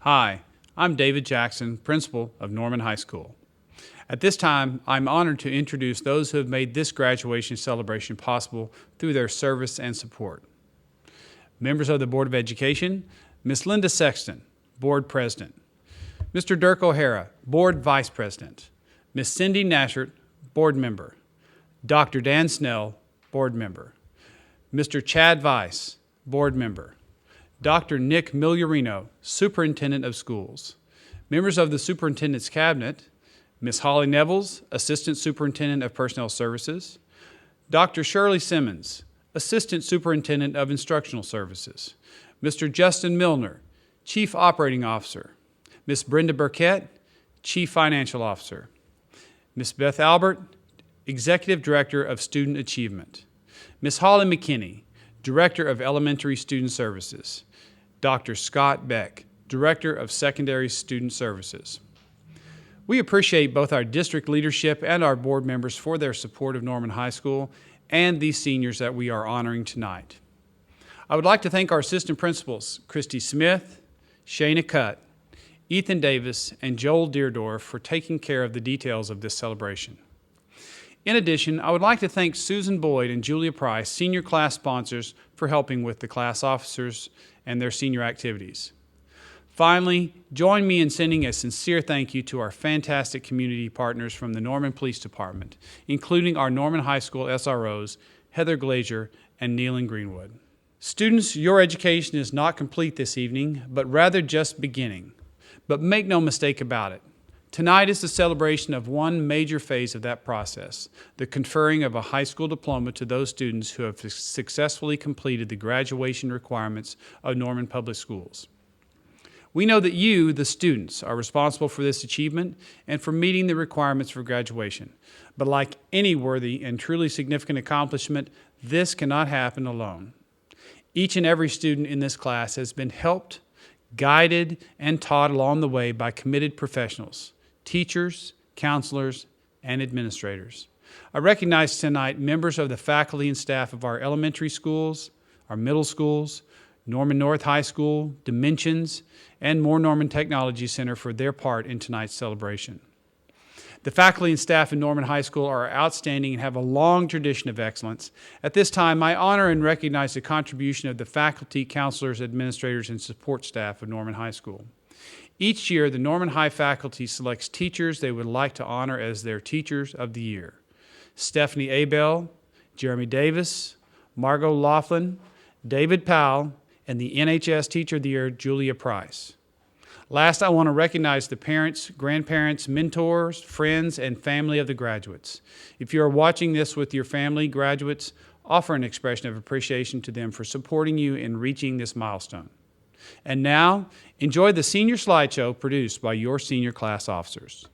Hi, I'm David Jackson, principal of Norman High School. At this time, I'm honored to introduce those who have made this graduation celebration possible through their service and support. Members of the Board of Education, Ms. Linda Sexton, Board President. Mr. Dirk O'Hara, Board Vice President. Ms. Cindy Nashert, Board Member. Dr. Dan Snell, Board Member. Mr. Chad Weiss, Board Member. Dr. Nick Migliorino, Superintendent of Schools. Members of the Superintendent's Cabinet, Ms. Holly Nevels, Assistant Superintendent of Personnel Services. Dr. Shirley Simmons, Assistant Superintendent of Instructional Services. Mr. Justin Milner, Chief Operating Officer. Ms. Brenda Burkett, Chief Financial Officer. Ms. Beth Albert, Executive Director of Student Achievement. Ms. Holly McKinney, Director of Elementary Student Services. Dr. Scott Beck, Director of Secondary Student Services. We appreciate both our district leadership and our board members for their support of Norman High School and these seniors that we are honoring tonight. I would like to thank our assistant principals, Christy Smith, Shayna Cutt, Ethan Davis, and Joel Deerdorf for taking care of the details of this celebration. In addition, I would like to thank Susan Boyd and Julia Price, senior class sponsors, for helping with the class officers and their senior activities. Finally, join me in sending a sincere thank you to our fantastic community partners from the Norman Police Department, including our Norman High School SROs, Heather Glazier and Neelan Greenwood. Students, your education is not complete this evening, but rather just beginning. But make no mistake about it. Tonight is the celebration of one major phase of that process, the conferring of a high school diploma to those students who have successfully completed the graduation requirements of Norman Public Schools. We know that you, the students, are responsible for this achievement and for meeting the requirements for graduation. But like any worthy and truly significant accomplishment, this cannot happen alone. Each and every student in this class has been helped, guided, and taught along the way by committed professionals, teachers, counselors, and administrators. I recognize tonight members of the faculty and staff of our elementary schools, our middle schools, Norman North High School, Dimensions, and Moore Norman Technology Center for their part in tonight's celebration. The faculty and staff in Norman High School are outstanding and have a long tradition of excellence. At this time, I honor and recognize the contribution of the faculty, counselors, administrators, and support staff of Norman High School. Each year, the Norman High faculty selects teachers they would like to honor as their Teachers of the Year. Stephanie Abel, Jeremy Davis, Margot Laughlin, David Powell, and the NHS Teacher of the Year, Julia Price. Last, I want to recognize the parents, grandparents, mentors, friends, and family of the graduates. If you are watching this with your family, graduates, offer an expression of appreciation to them for supporting you in reaching this milestone. And now, enjoy the senior slideshow produced by your senior class officers.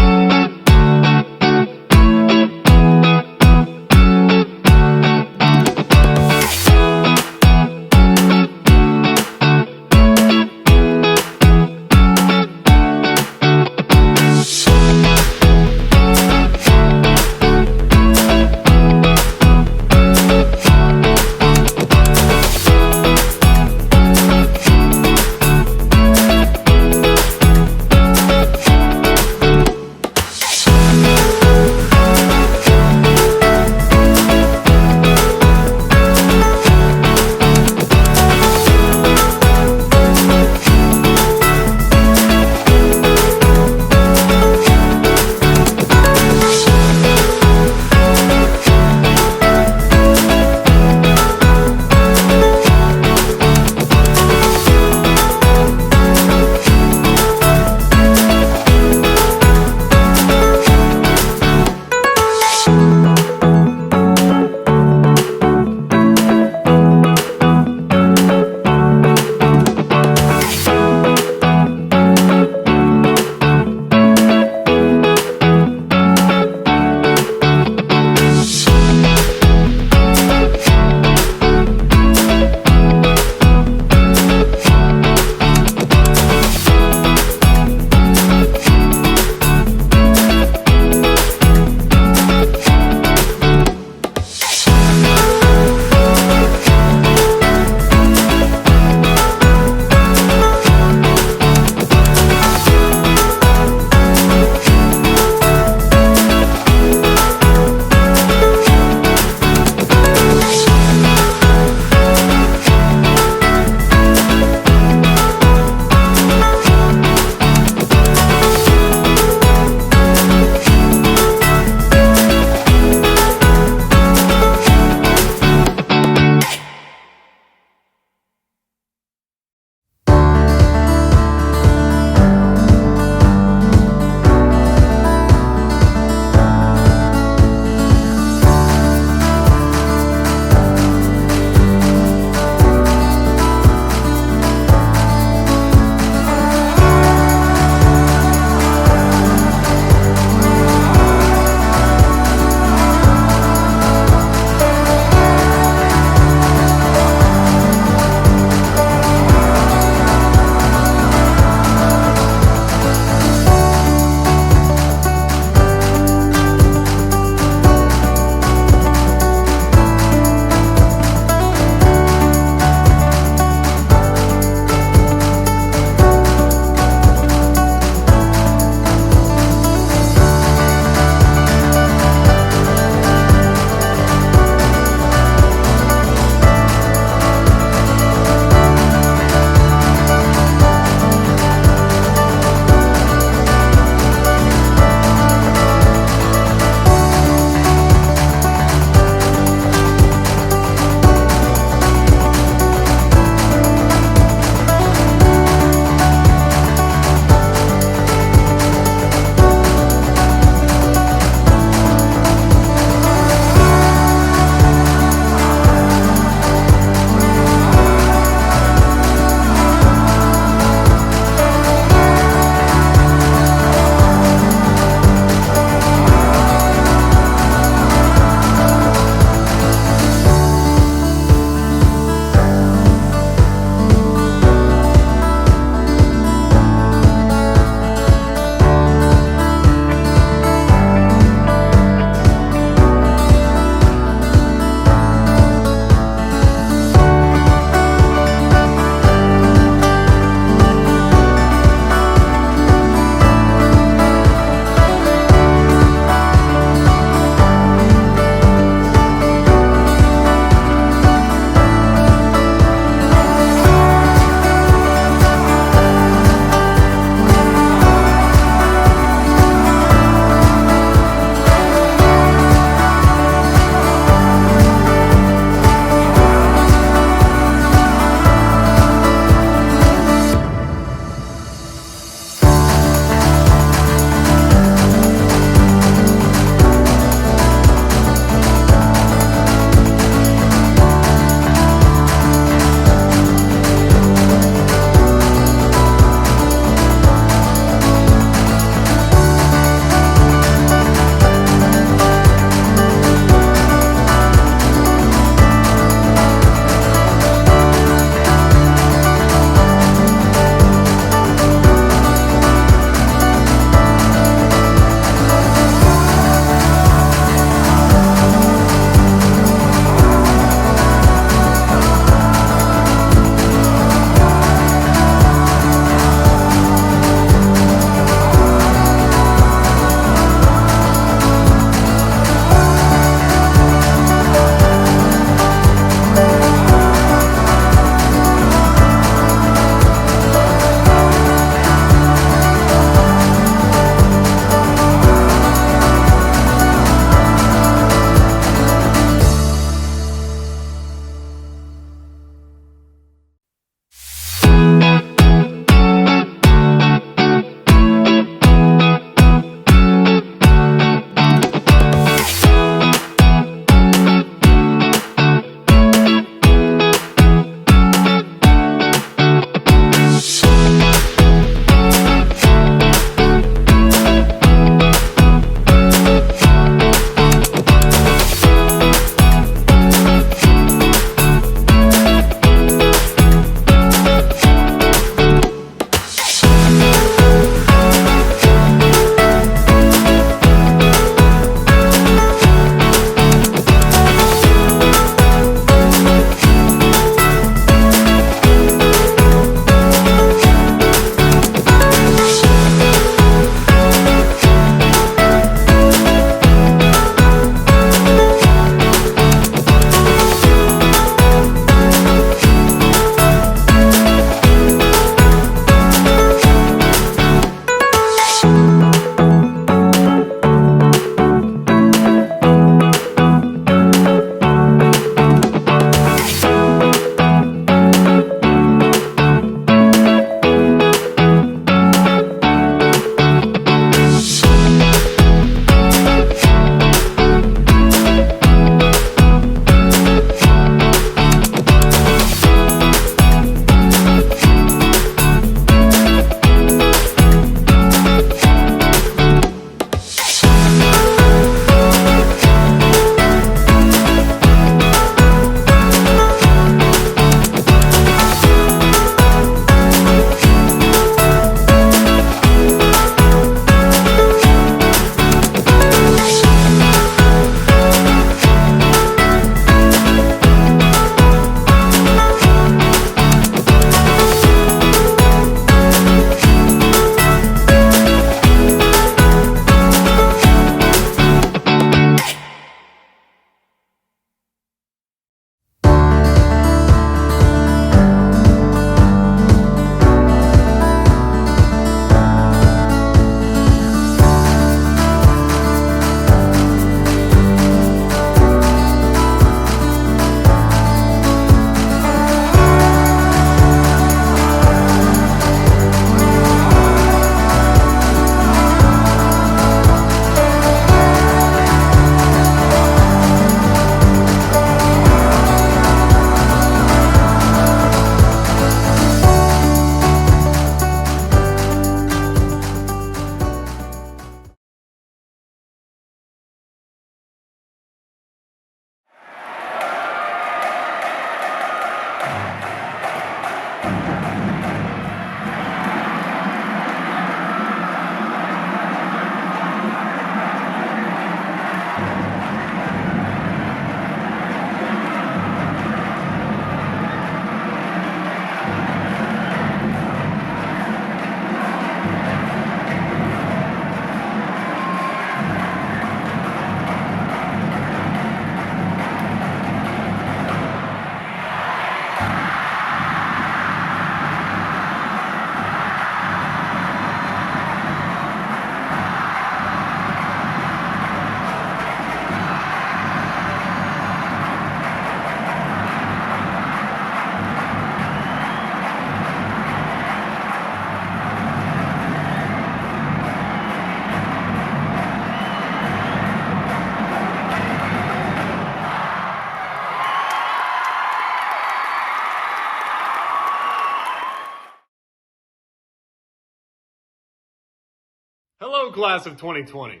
Hello, class of 2020.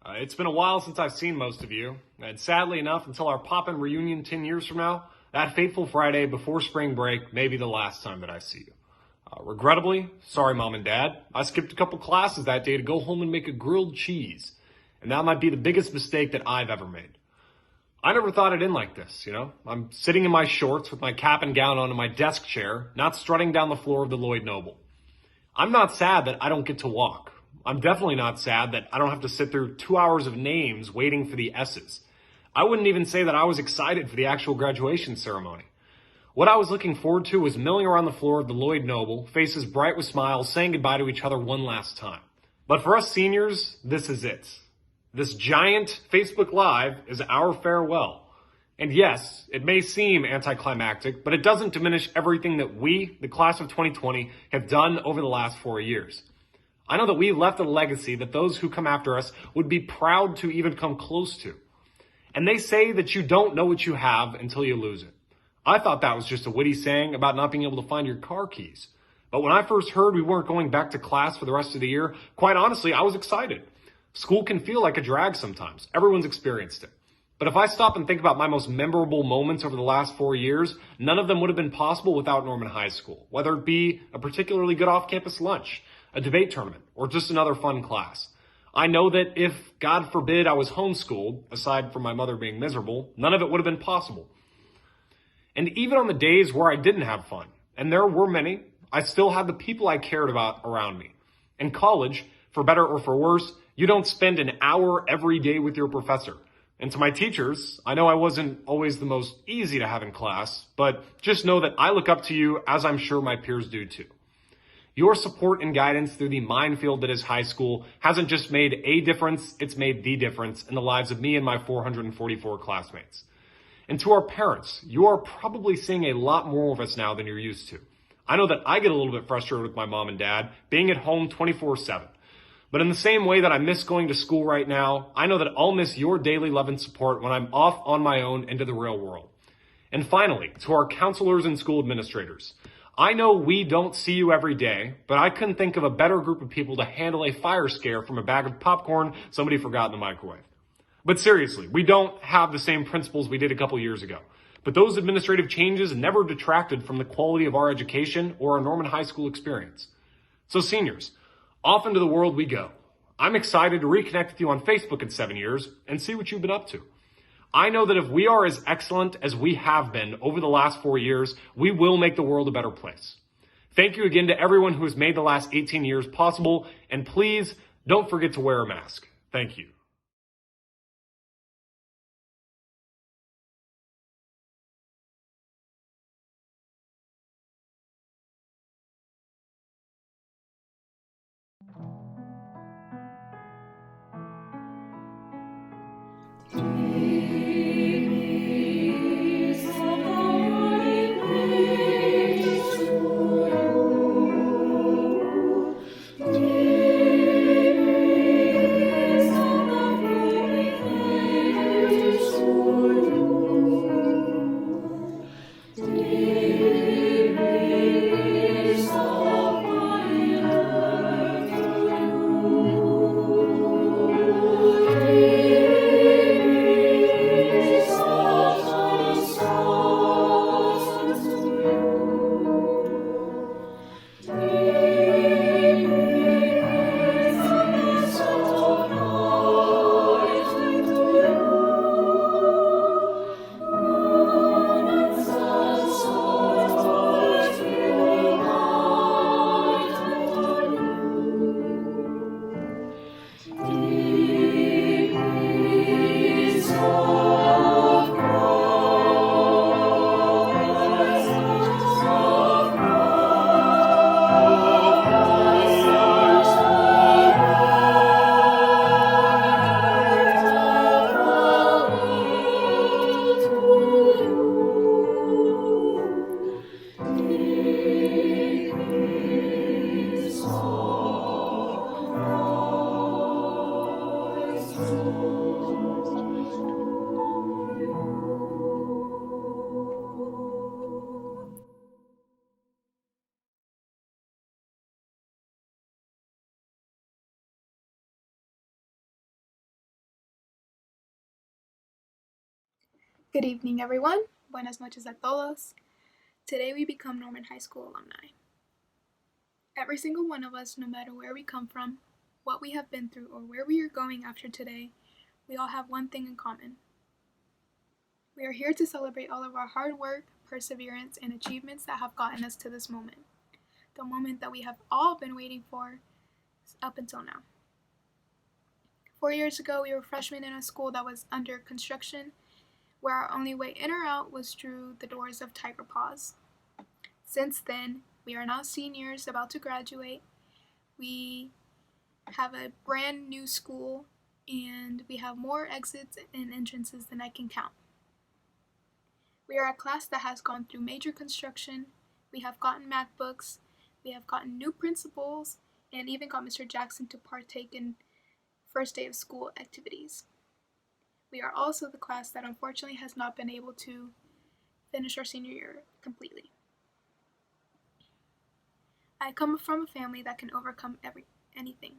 It's been a while since I've seen most of you, and sadly enough, until our pop-in reunion 10 years from now, that fateful Friday before spring break may be the last time that I see you. Regrettably, sorry Mom and Dad, I skipped a couple classes that day to go home and make a grilled cheese, and that might be the biggest mistake that I've ever made. I never thought it'd end like this, I'm sitting in my shorts with my cap and gown on in my desk chair, not strutting down the floor of the Lloyd Noble. I'm not sad that I don't get to walk. I'm definitely not sad that I don't have to sit through 2 hours of names waiting for the S's. I wouldn't even say that I was excited for the actual graduation ceremony. What I was looking forward to was milling around the floor of the Lloyd Noble, faces bright with smiles, saying goodbye to each other one last time. But for us seniors, this is it. This giant Facebook Live is our farewell. And yes, it may seem anticlimactic, but it doesn't diminish everything that we, the class of 2020, have done over the last 4 years. I know that we left a legacy that those who come after us would be proud to even come close to. And they say that you don't know what you have until you lose it. I thought that was just a witty saying about not being able to find your car keys. But when I first heard we weren't going back to class for the rest of the year, quite honestly, I was excited. School can feel like a drag sometimes. Everyone's experienced it. But if I stop and think about my most memorable moments over the last 4 years, none of them would have been possible without Norman High School, whether it be a particularly good off-campus lunch, a debate tournament, or just another fun class. I know that if, God forbid, I was homeschooled, aside from my mother being miserable, none of it would have been possible. And even on the days where I didn't have fun, and there were many, I still had the people I cared about around me. In college, for better or for worse, you don't spend an hour every day with your professor. And to my teachers, I know I wasn't always the most easy to have in class, but just know that I look up to you as I'm sure my peers do too. Your support and guidance through the minefield that is high school hasn't just made a difference, it's made the difference in the lives of me and my 444 classmates. And to our parents, you are probably seeing a lot more of us now than you're used to. I know that I get a little bit frustrated with my mom and dad being at home 24/7. But in the same way that I miss going to school right now, I know that I'll miss your daily love and support when I'm off on my own into the real world. And finally, to our counselors and school administrators, I know we don't see you every day, but I couldn't think of a better group of people to handle a fire scare from a bag of popcorn somebody forgot in the microwave. But seriously, we don't have the same principles we did a couple years ago. But those administrative changes never detracted from the quality of our education or our Norman High School experience. So seniors, off into the world we go. I'm excited to reconnect with you on Facebook in 7 years and see what you've been up to. I know that if we are as excellent as we have been over the last 4 years, we will make the world a better place. Thank you again to everyone who has made the last 18 years possible, and please don't forget to wear a mask. Thank you. Good evening, everyone. Buenas noches a todos. Today we become Norman High School alumni. Every single one of us, no matter where we come from, what we have been through, or where we are going after today, we all have one thing in common. We are here to celebrate all of our hard work, perseverance, and achievements that have gotten us to this moment. The moment that we have all been waiting for up until now. 4 years ago, we were freshmen in a school that was under construction, where our only way in or out was through the doors of Tiger Paws. Since then, we are now seniors about to graduate. We have a brand new school, and we have more exits and entrances than I can count. We are a class that has gone through major construction. We have gotten MacBooks, we have gotten new principals, and even got Mr. Jackson to partake in first day of school activities. We are also the class that unfortunately has not been able to finish our senior year completely. I come from a family that can overcome anything.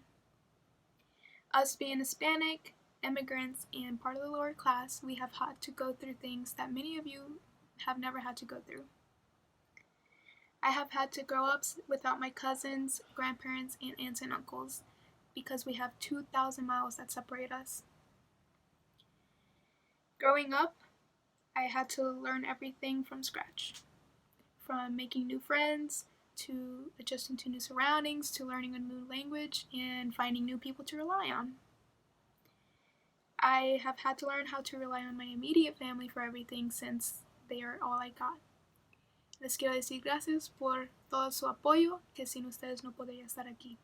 Us being Hispanic, immigrants, and part of the lower class, we have had to go through things that many of you have never had to go through. I have had to grow up without my cousins, grandparents, and aunts and uncles because we have 2,000 miles that separate us. Growing up, I had to learn everything from scratch. From making new friends, to adjusting to new surroundings, to learning a new language, and finding new people to rely on. I have had to learn how to rely on my immediate family for everything since they are all I got. Les quiero decir gracias por todo su apoyo, que sin ustedes no podría estar aquí.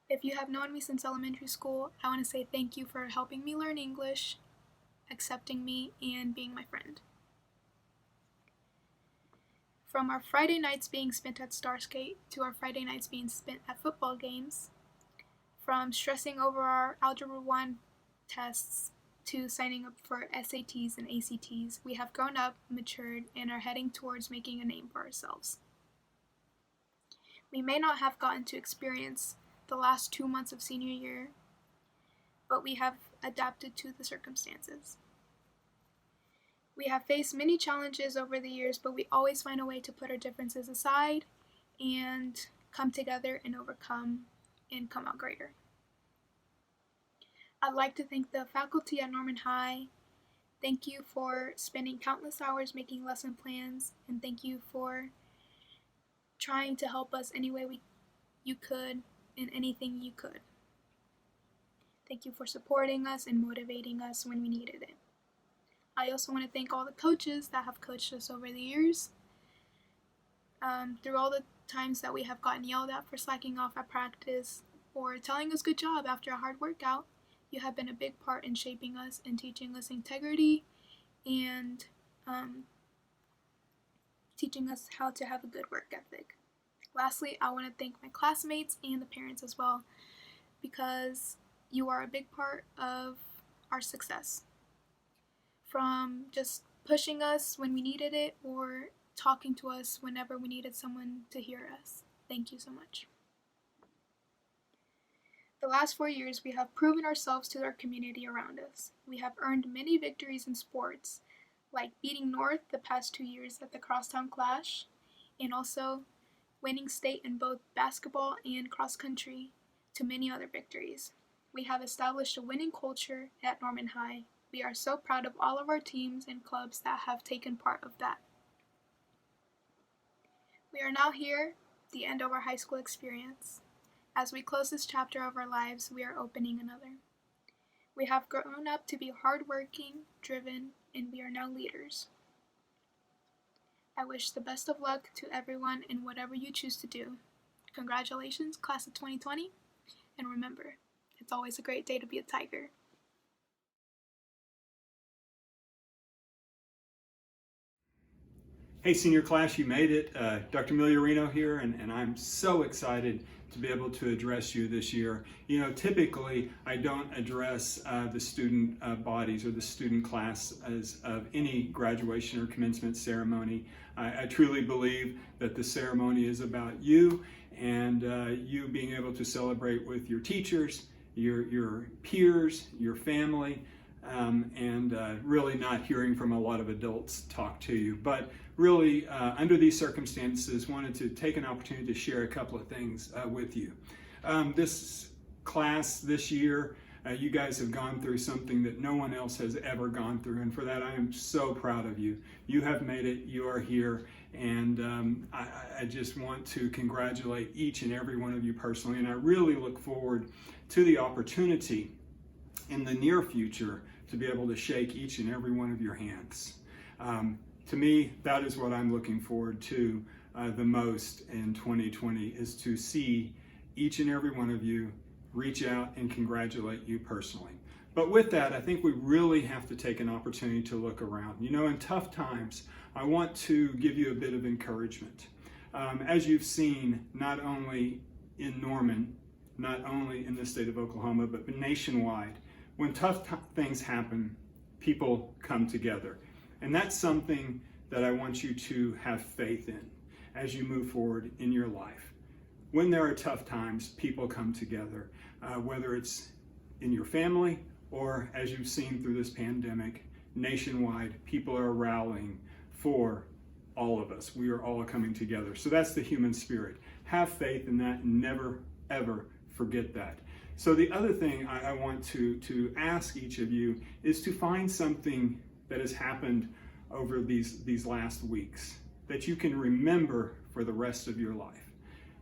If you have known me since elementary school, I want to say thank you for helping me learn English, accepting me, and being my friend. From our Friday nights being spent at Starskate to our Friday nights being spent at football games, from stressing over our Algebra 1 tests to signing up for SATs and ACTs, we have grown up, matured, and are heading towards making a name for ourselves. We may not have gotten to experience the last 2 months of senior year, but we have adapted to the circumstances. We have faced many challenges over the years, but we always find a way to put our differences aside and come together and overcome and come out greater. I'd like to thank the faculty at Norman High. Thank you for spending countless hours making lesson plans, and thank you for trying to help us any way you could in anything you could. Thank you for supporting us and motivating us when we needed it. I also want to thank all the coaches that have coached us over the years. Through all the times that we have gotten yelled at for slacking off at practice or telling us good job after a hard workout, you have been a big part in shaping us and teaching us integrity and teaching us how to have a good work ethic. Lastly, I want to thank my classmates and the parents as well, because you are a big part of our success. From just pushing us when we needed it or talking to us whenever we needed someone to hear us. Thank you so much. The last 4 years, we have proven ourselves to our community around us. We have earned many victories in sports, like beating North the past 2 years at the Crosstown Clash, and also winning state in both basketball and cross country, to many other victories. We have established a winning culture at Norman High. We are so proud of all of our teams and clubs that have taken part of that. We are now here, the end of our high school experience. As we close this chapter of our lives, we are opening another. We have grown up to be hardworking, driven, and we are now leaders. I wish the best of luck to everyone in whatever you choose to do. Congratulations, class of 2020, and remember, it's always a great day to be a Tiger. Hey senior class, you made it. Dr. Migliorino here, and I'm so excited to be able to address you this year. You know, typically I don't address the student bodies or the student class as of any graduation or commencement ceremony. I truly believe that the ceremony is about you and you being able to celebrate with your teachers, your peers, your family, and really not hearing from a lot of adults talk to you. But really, under these circumstances, wanted to take an opportunity to share a couple of things with you. This class this year, you guys have gone through something that no one else has ever gone through, and for that I am so proud of you. You have made it, you are here, and I just want to congratulate each and every one of you personally, and I really look forward to the opportunity in the near future to be able to shake each and every one of your hands. To me, that is what I'm looking forward to the most in 2020, is to see each and every one of you reach out and congratulate you personally. But with that, I think we really have to take an opportunity to look around. You know, in tough times, I want to give you a bit of encouragement. As you've seen, not only in Norman, not only in the state of Oklahoma, but nationwide, when tough things happen, people come together. And that's something that I want you to have faith in as you move forward in your life. When there are tough times, people come together, whether it's in your family or, as you've seen through this pandemic, nationwide, people are rallying for all of us. We are all coming together. So that's the human spirit. Have faith in that and never, ever forget that. So the other thing I want to ask each of you is to find something that has happened over these last weeks that you can remember for the rest of your life.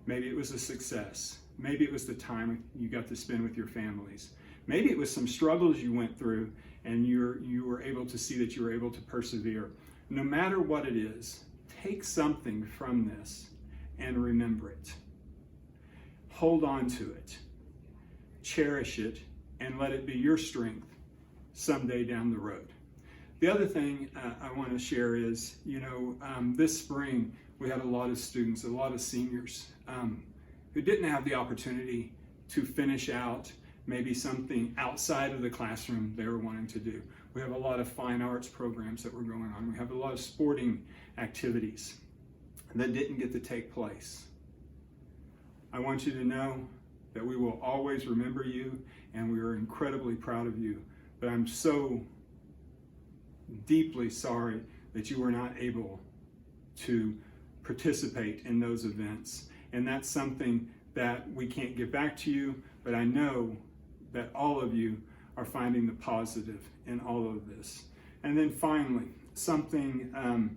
Maybe it was a success. Maybe it was the time you got to spend with your families. Maybe it was some struggles you went through and you were able to see that you were able to persevere. No matter what it is, take something from this and remember it. Hold on to it. Cherish it and let it be your strength someday down the road. The other thing I want to share is, this spring we had a lot of students, a lot of seniors who didn't have the opportunity to finish out maybe something outside of the classroom they were wanting to do. We have a lot of fine arts programs that were going on. We have a lot of sporting activities that didn't get to take place. I want you to know that we will always remember you, and we are incredibly proud of you. But I'm so deeply sorry that you were not able to participate in those events. And that's something that we can't get back to you, but I know that all of you are finding the positive in all of this. And then finally, something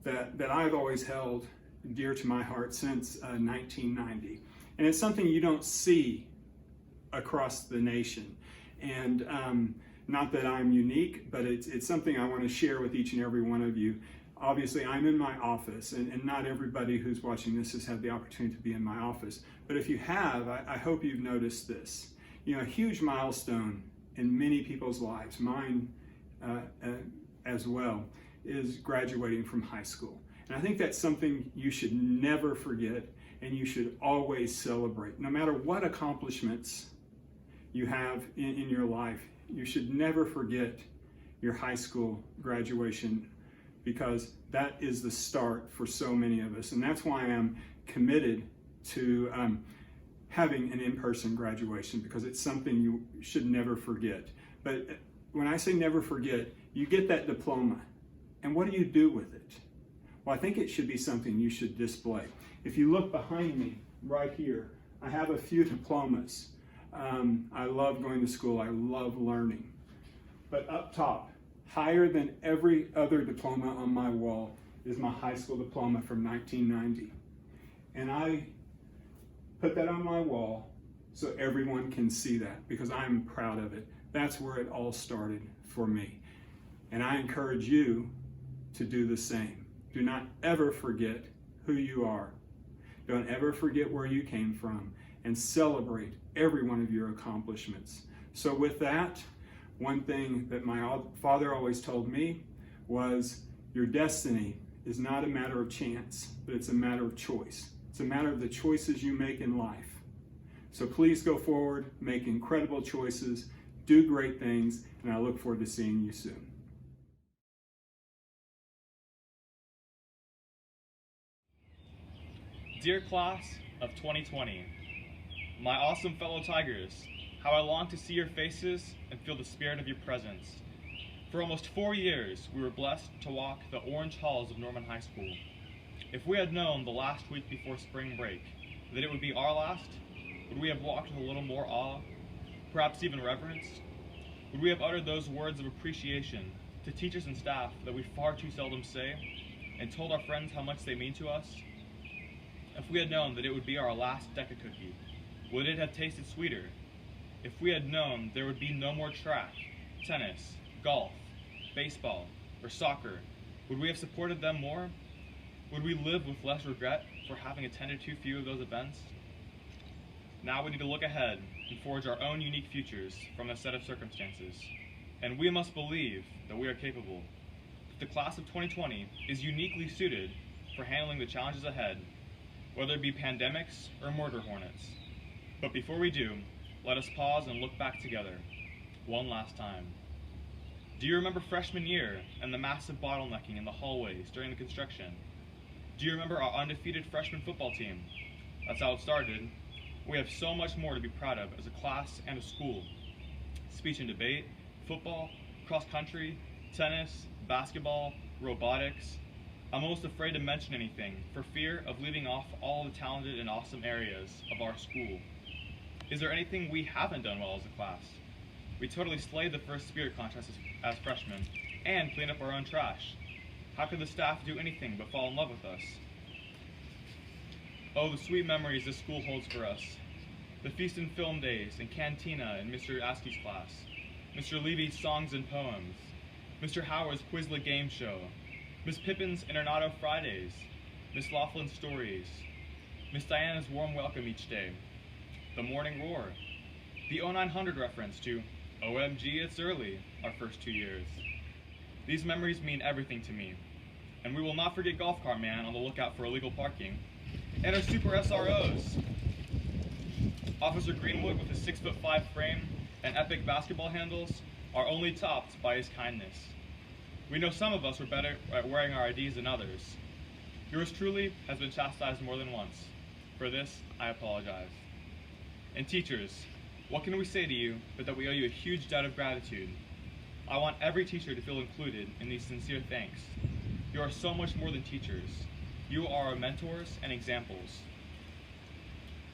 that I've always held dear to my heart since 1990. And it's something you don't see across the nation. And not that I'm unique, but it's something I want to share with each and every one of you. Obviously, I'm in my office, and not everybody who's watching this has had the opportunity to be in my office. But if you have, I hope you've noticed this. A huge milestone in many people's lives, mine as well, is graduating from high school. And I think that's something you should never forget, and you should always celebrate. No matter what accomplishments you have in your life, you should never forget your high school graduation, because that is the start for so many of us. And that's why I'm committed to having an in-person graduation, because it's something you should never forget. But when I say never forget, you get that diploma, and what do you do with it? Well, I think it should be something you should display. If you look behind me, right here, I have a few diplomas. I love going to school, I love learning. But up top, higher than every other diploma on my wall, is my high school diploma from 1990. And I put that on my wall so everyone can see that, because I'm proud of it. That's where it all started for me. And I encourage you to do the same. Do not ever forget who you are. Don't ever forget where you came from, and celebrate every one of your accomplishments. So with that, one thing that my father always told me was, your destiny is not a matter of chance, but it's a matter of choice. It's a matter of the choices you make in life. So please go forward, make incredible choices, do great things, and I look forward to seeing you soon. Dear class of 2020, my awesome fellow Tigers, how I long to see your faces and feel the spirit of your presence. For almost 4 years, we were blessed to walk the orange halls of Norman High School. If we had known the last week before spring break that it would be our last, would we have walked with a little more awe, perhaps even reverence? Would we have uttered those words of appreciation to teachers and staff that we far too seldom say, and told our friends how much they mean to us? If we had known that it would be our last Deca cookie, would it have tasted sweeter? If we had known there would be no more track, tennis, golf, baseball, or soccer, would we have supported them more? Would we live with less regret for having attended too few of those events? Now we need to look ahead and forge our own unique futures from a set of circumstances. And we must believe that we are capable. The class of 2020 is uniquely suited for handling the challenges ahead, whether it be pandemics or murder hornets. But before we do, let us pause and look back together, one last time. Do you remember freshman year and the massive bottlenecking in the hallways during the construction? Do you remember our undefeated freshman football team? That's how it started. We have so much more to be proud of as a class and a school. Speech and debate, football, cross country, tennis, basketball, robotics. I'm almost afraid to mention anything for fear of leaving off all the talented and awesome areas of our school. Is there anything we haven't done well as a class? We totally slayed the first spirit contest as freshmen and cleaned up our own trash. How could the staff do anything but fall in love with us? Oh, the sweet memories this school holds for us. The feast and film days and cantina in Mr. Askey's class, Mr. Levy's songs and poems, Mr. Howard's Quizlet game show, Miss Pippin's Internato Fridays, Miss Laughlin's stories, Miss Diana's warm welcome each day, the morning roar, the 0900 reference to OMG, it's early, our first 2 years. These memories mean everything to me, and we will not forget Golf Cart Man on the lookout for illegal parking, and our super SROs. Officer Greenwood with his 6'5" frame and epic basketball handles are only topped by his kindness. We know some of us were better at wearing our IDs than others. Yours truly has been chastised more than once. For this, I apologize. And teachers, what can we say to you but that we owe you a huge debt of gratitude? I want every teacher to feel included in these sincere thanks. You are so much more than teachers. You are our mentors and examples.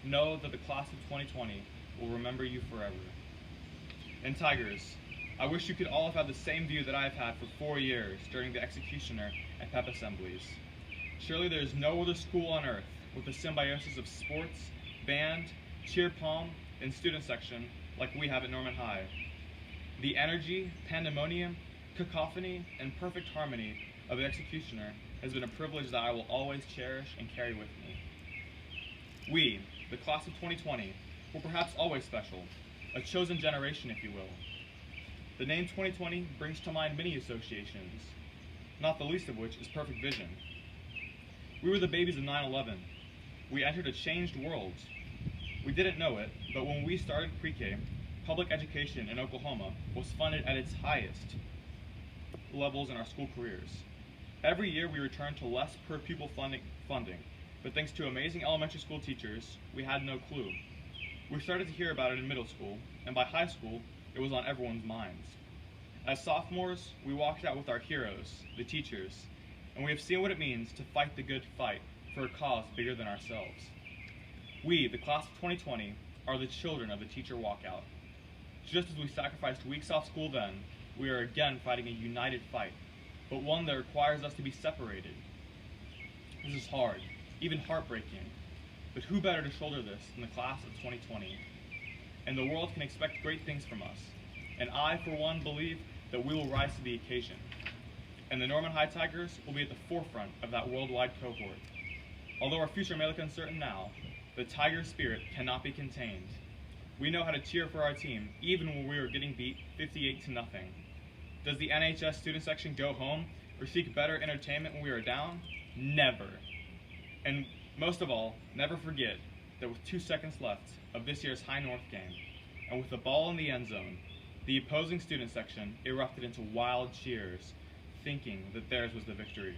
Know that the class of 2020 will remember you forever. And Tigers, I wish you could all have had the same view that I've had for 4 years during the executioner and pep assemblies. Surely there is no other school on earth with the symbiosis of sports, band, cheer pom, and student section like we have at Norman High. The energy, pandemonium, cacophony, and perfect harmony of the executioner has been a privilege that I will always cherish and carry with me. We, the class of 2020, were perhaps always special, a chosen generation, if you will. The name 2020 brings to mind many associations, not the least of which is perfect vision. We were the babies of 9/11. We entered a changed world. We didn't know it, but when we started pre-K, public education in Oklahoma was funded at its highest levels in our school careers. Every year we returned to less per pupil funding, but thanks to amazing elementary school teachers, we had no clue. We started to hear about it in middle school, and by high school, it was on everyone's minds. As sophomores, we walked out with our heroes, the teachers, and we have seen what it means to fight the good fight for a cause bigger than ourselves. We, the class of 2020, are the children of the teacher walkout. Just as we sacrificed weeks off school then, we are again fighting a united fight, but one that requires us to be separated. This is hard, even heartbreaking, but who better to shoulder this than the class of 2020? And the world can expect great things from us, and I, for one, believe that we will rise to the occasion. And the Norman High Tigers will be at the forefront of that worldwide cohort. Although our future may look uncertain now, the Tiger spirit cannot be contained. We know how to cheer for our team, even when we are getting beat 58-0. Does the NHS student section go home or seek better entertainment when we are down? Never. And most of all, never forget that with 2 seconds left of this year's High North game, and with the ball in the end zone, the opposing student section erupted into wild cheers, thinking that theirs was the victory.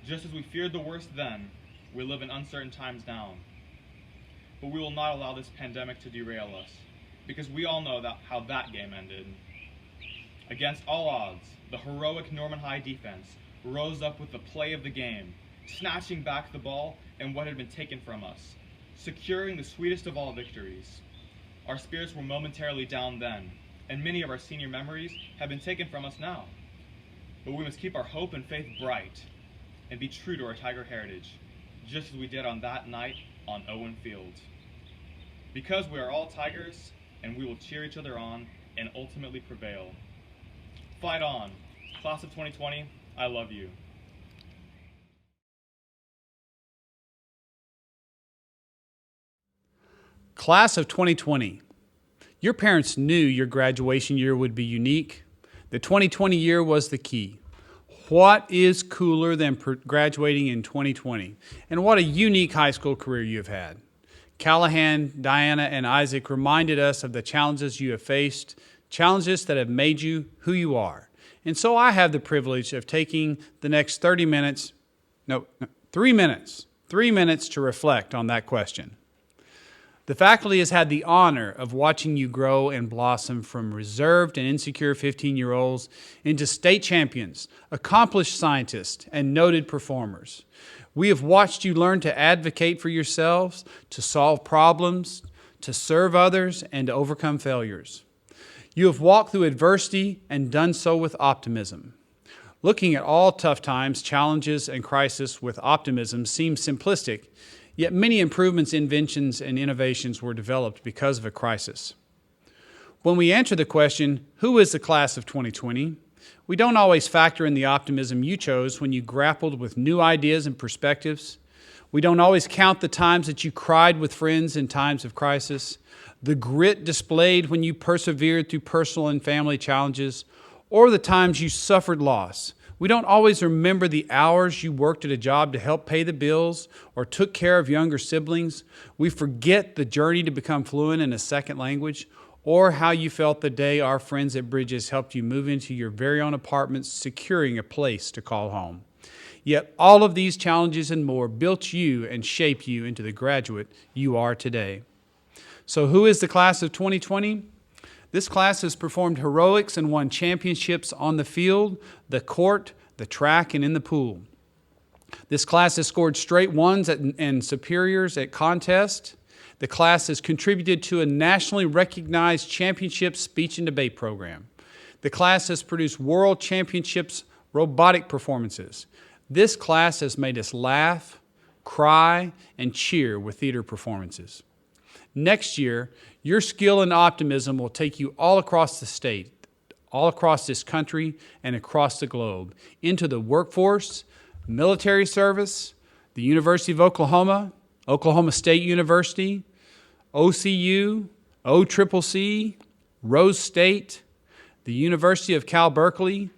Just as we feared the worst then, we live in uncertain times now. But we will not allow this pandemic to derail us. because we all know how that game ended. Against all odds, the heroic Norman High defense rose up with the play of the game, snatching back the ball and what had been taken from us, securing the sweetest of all victories. Our spirits were momentarily down then, and many of our senior memories have been taken from us now. But we must keep our hope and faith bright and be true to our Tiger heritage, just as we did on that night on Owen Field. Because we are all Tigers, and we will cheer each other on and ultimately prevail. Fight on. Class of 2020, I love you. Class of 2020. Your parents knew your graduation year would be unique. The 2020 year was the key. What is cooler than graduating in 2020? And what a unique high school career you have had. Callahan, Diana, and Isaac reminded us of the challenges you have faced, challenges that have made you who you are. And so I have the privilege of taking the next 3 minutes to reflect on that question. The faculty has had the honor of watching you grow and blossom from reserved and insecure 15-year-olds into state champions, accomplished scientists, and noted performers. We have watched you learn to advocate for yourselves, to solve problems, to serve others, and to overcome failures. You have walked through adversity and done so with optimism. Looking at all tough times, challenges, and crises with optimism seems simplistic, yet many improvements, inventions, and innovations were developed because of a crisis. When we answer the question, who is the class of 2020? We don't always factor in the optimism you chose when you grappled with new ideas and perspectives. We don't always count the times that you cried with friends in times of crisis, the grit displayed when you persevered through personal and family challenges, or the times you suffered loss. We don't always remember the hours you worked at a job to help pay the bills or took care of younger siblings. We forget the journey to become fluent in a second language, or how you felt the day our friends at Bridges helped you move into your very own apartment, securing a place to call home. Yet all of these challenges and more built you and shaped you into the graduate you are today. So who is the class of 2020? This class has performed heroics and won championships on the field, the court, the track, and in the pool. This class has scored straight ones and superiors at contests. The class has contributed to a nationally recognized championship speech and debate program. The class has produced world championships robotic performances. This class has made us laugh, cry, and cheer with theater performances. Next year, your skill and optimism will take you all across the state, all across this country, and across the globe, into the workforce, military service, the University of Oklahoma, Oklahoma State University, OCU, OCCC, Rose State, the University of Cal Berkeley,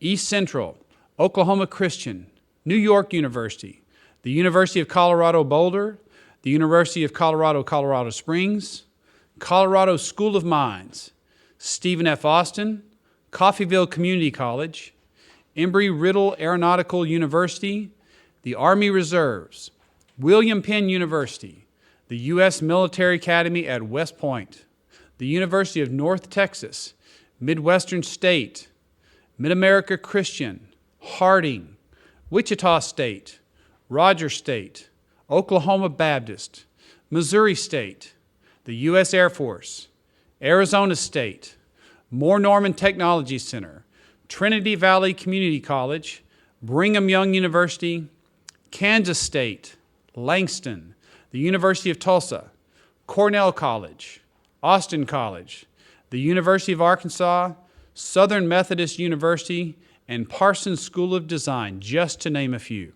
East Central, Oklahoma Christian, New York University, the University of Colorado Boulder, the University of Colorado, Colorado Springs, Colorado School of Mines, Stephen F. Austin, Coffeyville Community College, Embry-Riddle Aeronautical University, the Army Reserves, William Penn University, the U.S. Military Academy at West Point, the University of North Texas, Midwestern State, Mid-America Christian, Harding, Wichita State, Rogers State, Oklahoma Baptist, Missouri State, the U.S. Air Force, Arizona State, Moore Norman Technology Center, Trinity Valley Community College, Brigham Young University, Kansas State, Langston, the University of Tulsa, Cornell College, Austin College, the University of Arkansas, Southern Methodist University, and Parsons School of Design, just to name a few.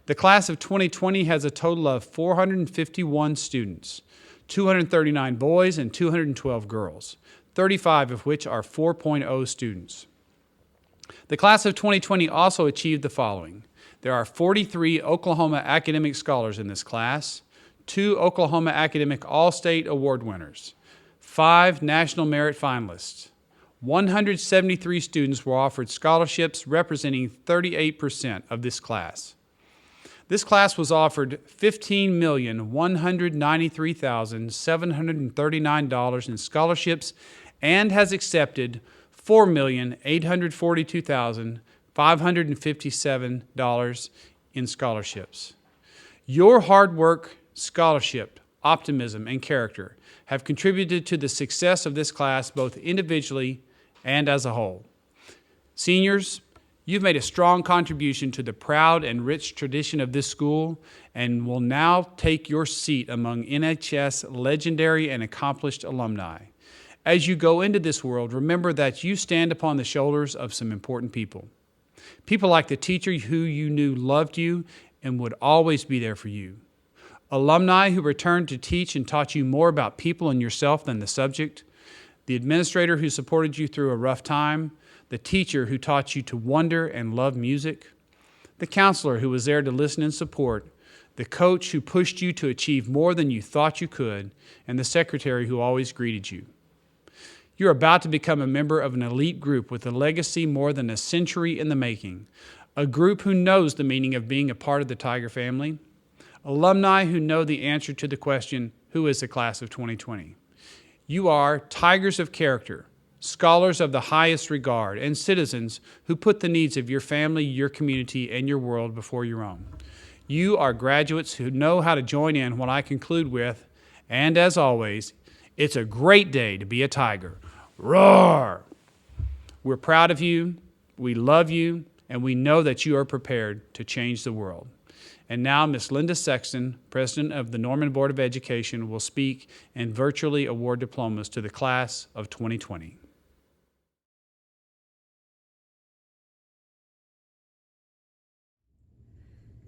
The class of 2020 has a total of 451 students, 239 boys and 212 girls, 35 of which are 4.0 students. The class of 2020 also achieved the following. There are 43 Oklahoma academic scholars in this class, 2 Oklahoma Academic All-State Award winners, 5 National Merit finalists. 173 students were offered scholarships representing 38% of this class. This class was offered $15,193,739 in scholarships and has accepted $4,842,557 in scholarships. Your hard work, scholarship, optimism, and character have contributed to the success of this class both individually and as a whole. Seniors, you've made a strong contribution to the proud and rich tradition of this school and will now take your seat among NHS legendary and accomplished alumni. As you go into this world, remember that you stand upon the shoulders of some important people. People like the teacher who you knew loved you and would always be there for you. Alumni who returned to teach and taught you more about people and yourself than the subject. The administrator who supported you through a rough time. The teacher who taught you to wonder and love music. The counselor who was there to listen and support. The coach who pushed you to achieve more than you thought you could. And the secretary who always greeted you. You're about to become a member of an elite group with a legacy more than a century in the making. A group who knows the meaning of being a part of the Tiger family. Alumni who know the answer to the question, who is the class of 2020? You are tigers of character, scholars of the highest regard, and citizens who put the needs of your family, your community, and your world before your own. You are graduates who know how to join in what I conclude with, and as always, it's a great day to be a Tiger. Roar! We're proud of you, we love you, and we know that you are prepared to change the world. And now, Ms. Linda Sexton, President of the Norman Board of Education, will speak and virtually award diplomas to the class of 2020.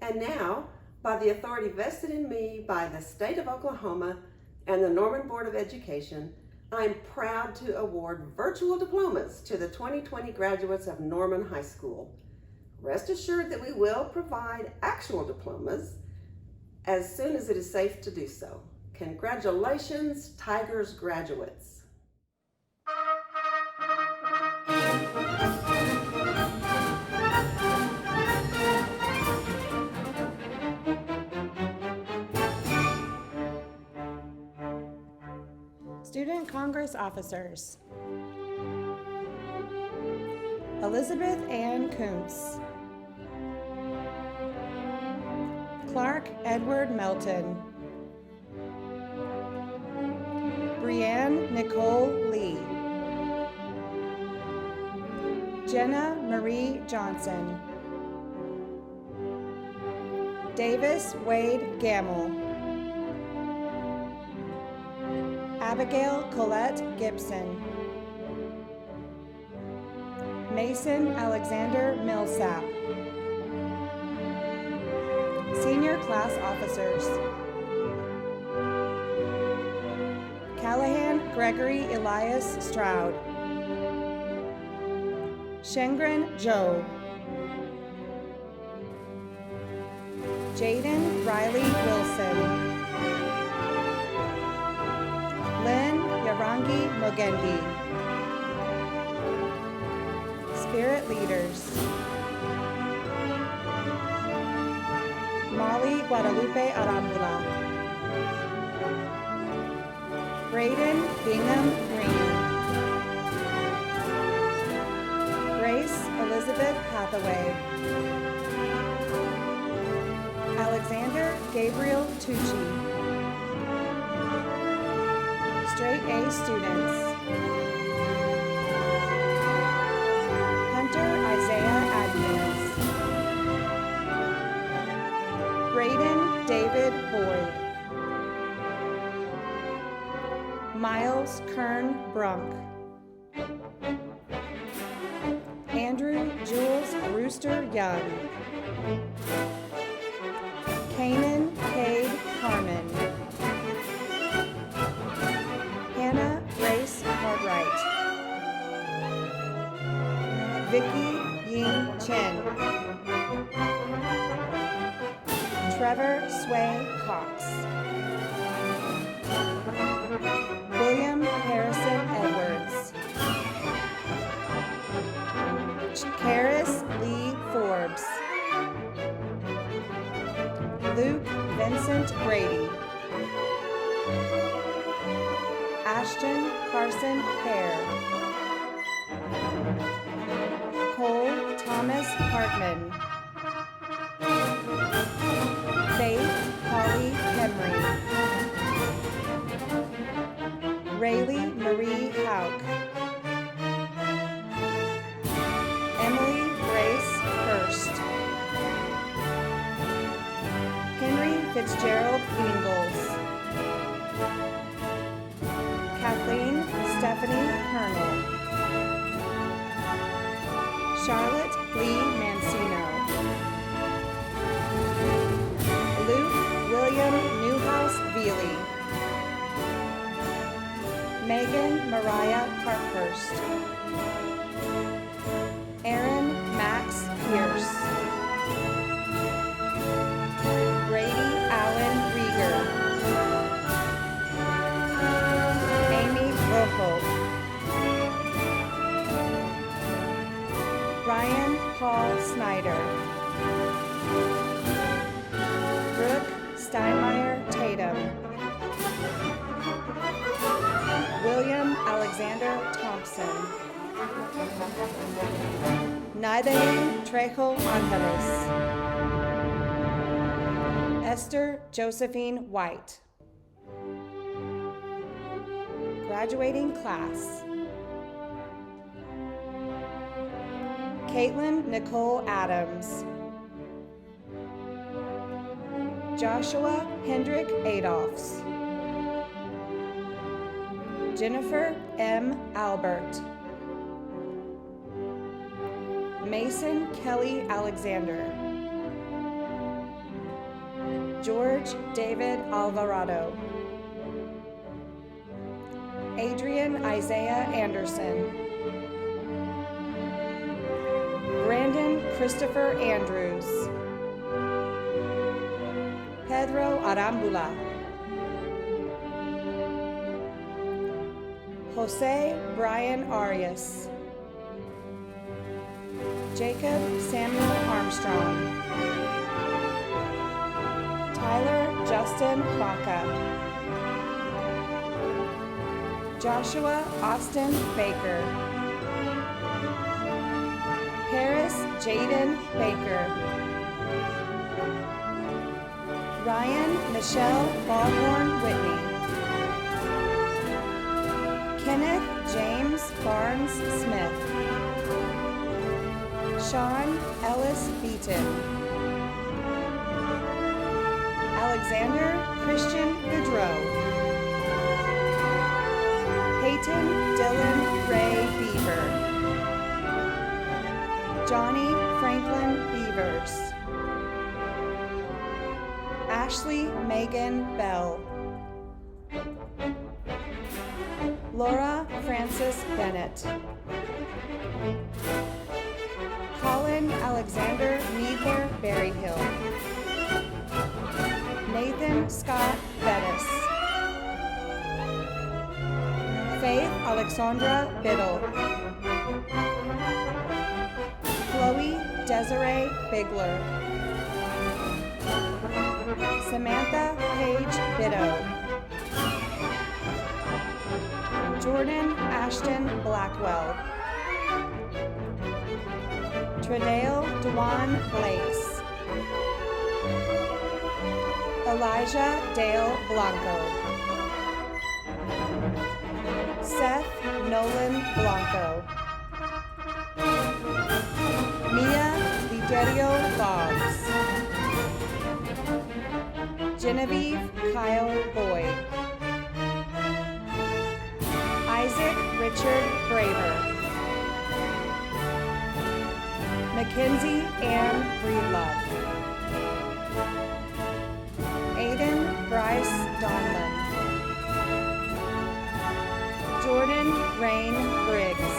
And now, by the authority vested in me by the state of Oklahoma and the Norman Board of Education, I'm proud to award virtual diplomas to the 2020 graduates of Norman High School. Rest assured that we will provide actual diplomas as soon as it is safe to do so. Congratulations, Tigers graduates. Student Congress Officers. Elizabeth Ann Kuntz. Clark Edward Melton. Brianne Nicole Lee. Jenna Marie Johnson. Davis Wade Gamble. Abigail Colette Gibson. Mason Alexander Millsap. Senior Class Officers. Callahan Gregory Elias Stroud. Shengren Joe. Jaden Riley Wilson. Lynn Yarangi Mogendi. Spirit Leaders. Molly Guadalupe Arambula. Braden Bingham Green. Grace Elizabeth Hathaway. Alexander Gabriel Tucci. Straight A students. Hunter Isaiah Adkins. Braden David Boyd. Miles Kern Brunk. Andrew Jules Rooster Young. Kanan Cade Harmon. Hannah Grace Cartwright. Vicky Ying Chen. Trevor Sway Cox. William Harrison Edwards. Karis Lee Forbes. Ashton Carson Hare. Cole Thomas Hartman. Faith Holly Henry. Rayleigh Marie Hauk. Emily Grace Hurst. Henry Fitzgerald Ingalls. Kathleen Stephanie Kernel. Charlotte Lee Mancino. Luke William Newhouse Veely. Megan Mariah Parkhurst. Aaron Max Pierce. Brady Allen Rieger. Amy Rojo. Ryan Paul Snyder. Brooke Steinmeier Tatum. William Alexander Thompson. Naidain Trejo Angeles. Esther Josephine White. Graduating class. Caitlin Nicole Adams. Joshua Hendrick Adolphs. Jennifer M. Albert. Mason Kelly Alexander. George David Alvarado. Adrian Isaiah Anderson. Brandon Christopher Andrews. Pedro Arambula. Jose Brian Arias. Jacob Samuel Armstrong. Tyler Justin Baca. Joshua Austin Baker. Paris Jaden Baker. Ryan Michelle Baldwin Whitney. Kenneth James Barnes Smith. Sean Ellis Beaton. Alexander Christian Goudreau. Peyton Dylan Ray Beaver. Johnny Franklin Beavers. Ashley Megan Bell. Laura Francis Bennett. Colin Alexander Needler Berryhill. Nathan Scott Bettis. Faith Alexandra Biddle. Chloe Desiree Bigler. Samantha Paige Biddow. Jordan Ashton Blackwell. Tredale Dewan Blakes. Elijah Dale Blanco. Seth Nolan Blanco. Mia Liderio Boggs. Genevieve Kyle Boyd. Isaac Richard Braver. Mackenzie Ann Breedlove. Aiden Bryce Donlin. Jordan Rain Briggs.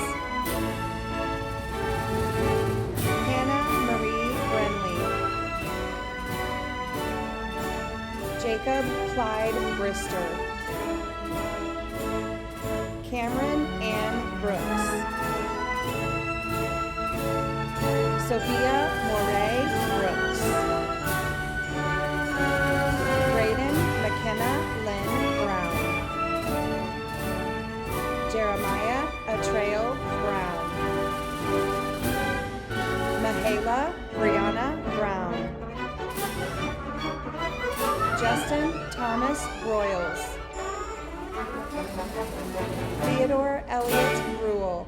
Hannah Marie Brenly. Jacob Clyde Brister. Cameron Ann Brooks. Sophia Moray Brooks. Braden McKenna Lynn Brown. Austin Thomas Broyles. Theodore Elliott Brule.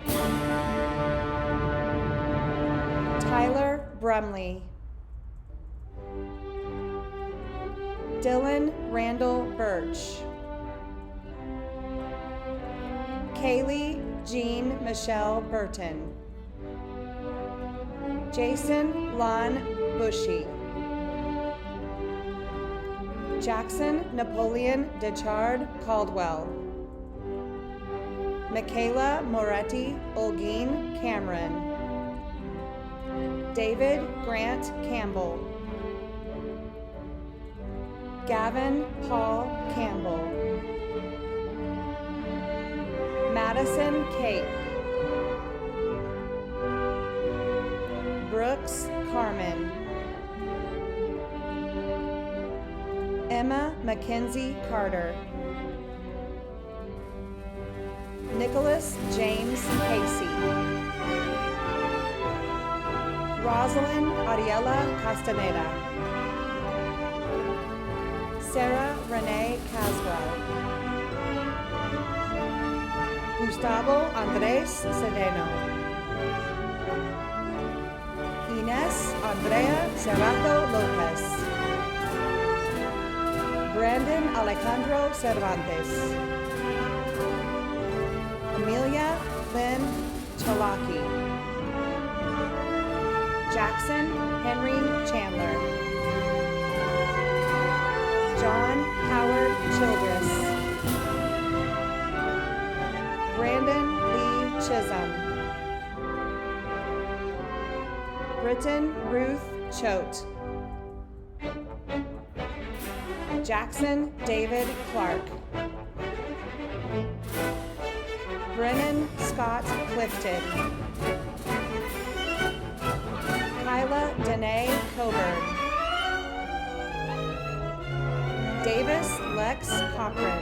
Tyler Brumley. Dylan Randall Birch. Kaylee Jean Michelle Burton. Jason Lon Bushy. Jackson Napoleon Dechard Caldwell. Michaela Moretti Olguin Cameron. David Grant Campbell. Gavin Paul Campbell. Madison Cape. Brooks Carmen. Emma Mackenzie Carter. Nicholas James Casey. Rosalind Ariela Castaneda. Sarah Renee Caswell. Gustavo Andres Sedeno. Ines Andrea Cerrato Lopez. Brandon Alejandro Cervantes. Amelia Lynn Chalaki. Jackson Henry Chandler. John Howard Childress. Brandon Lee Chisholm. Britton Ruth Choate. Jackson David Clark. Brennan Scott Clifton. Kyla Danae Coburn. Davis Lex Cochran.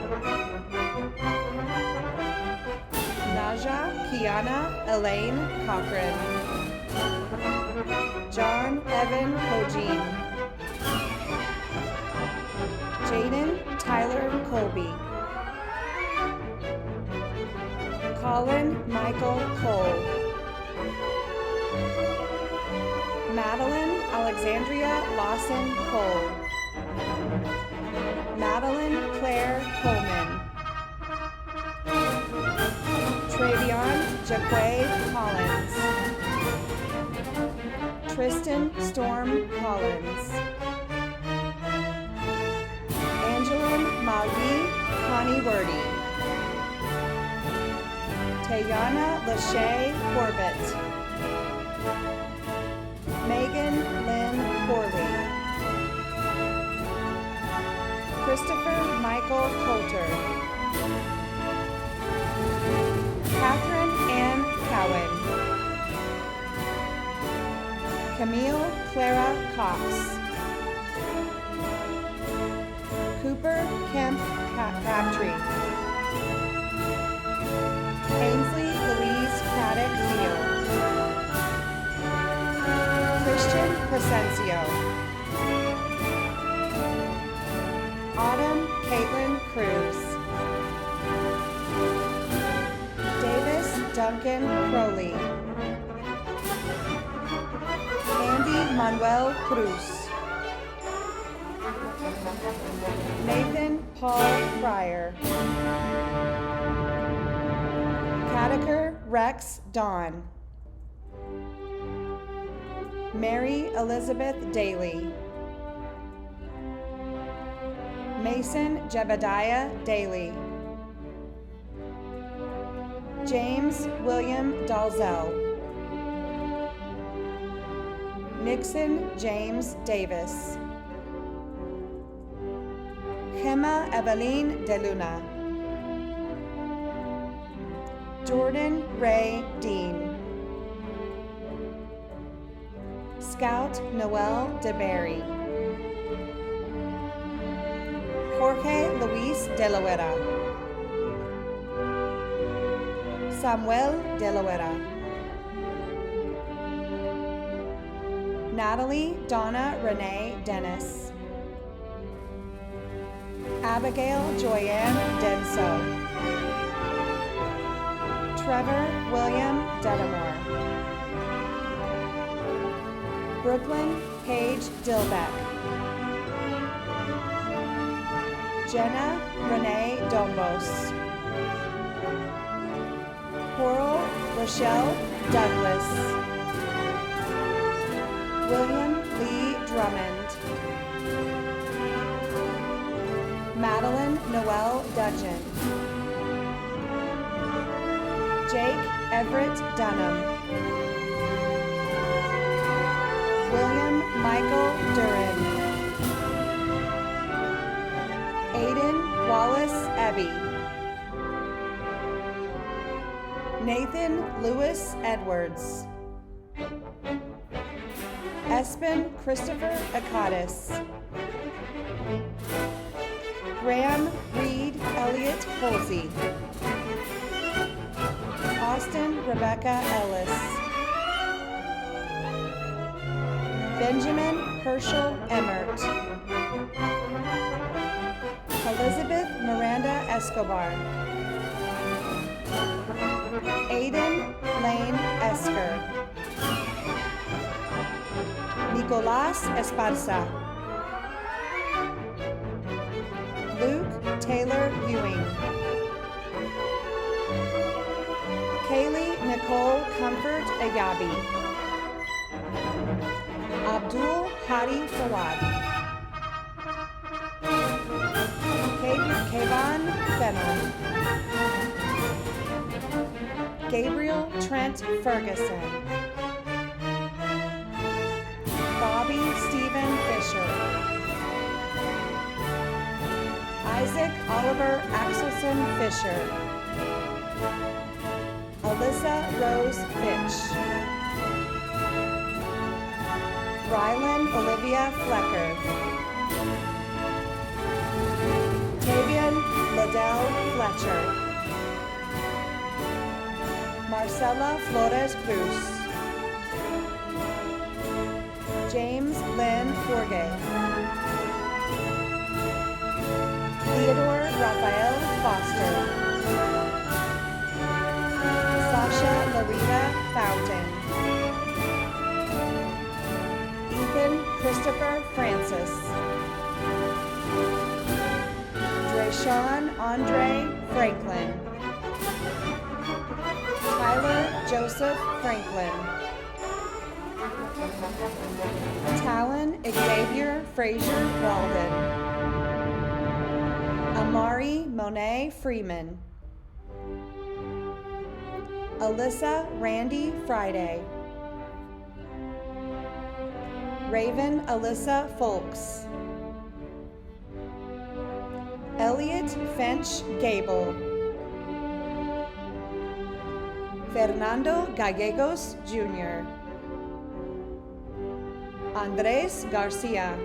Naja Kiana Elaine Cochran. John Evan Hogine. Jaden Tyler Colby. Colin Michael Cole. Madeline Alexandria Lawson Cole. Madeline Claire Coleman. Travion Jaquay Collins. Tristan Storm Collins. Angelin Maui Connie Wordy. Tayana Lachey Corbett. Megan Lynn Corley. Christopher Michael Coulter. Catherine Ann Cowan. Camille Clara Cox. Cooper Kemp Crabtree. Ainsley Louise Craddock Neal. Christian Crescencio. Autumn Caitlin Cruz. Davis Duncan Crowley. Andy Manuel Cruz. Nathan Paul Fryer. Catecher Rex Dawn. Mary Elizabeth Daly. Mason Jebediah Daly. James William Dalzell. Nixon James Davis. Gemma Eveline De Luna. Jordan Ray Dean. Scout Noel DeBerry. Jorge Luis De La Vera. Samuel De La Vera. Natalie Donna Renee Dennis. Abigail Joyanne Denso, Trevor William Dedamore, Brooklyn Paige Dilbeck, Jenna Renee Dombos, Coral Rochelle Douglas, William Lee Drummond, Madeline Noel Dudgeon, Jake Everett Dunham, William Michael Duran, Aiden Wallace Eby, Nathan Lewis Edwards, Espen Christopher Akatis, Graham Reed Elliott Holsey, Austin Rebecca Ellis, Benjamin Herschel Emmert, Elizabeth Miranda Escobar, Aiden Lane Esker, Nicolás Esparza, Luke Taylor Ewing, Kaylee Nicole Comfort Ayabi, Abdul Hadi Fawad, Kayvon Fennel, Gabriel Trent Ferguson, Bobby Stephen Fisher, Isaac Oliver Axelson Fisher, Alyssa Rose Fitch, Rylan Olivia Flecker, Tavian Liddell Fletcher, Marcela Flores Cruz, James Lynn Forgay, Theodore Raphael Foster, Sasha Larita Fountain, Ethan Christopher Francis, Drayshawn Andre Franklin, Tyler Joseph Franklin, Talon Xavier Frazier Walden, Amari Monet Freeman, Alyssa Randy Friday, Raven Alyssa Folks, Elliot Finch Gable, Fernando Gallegos Jr., Andrés Garcia,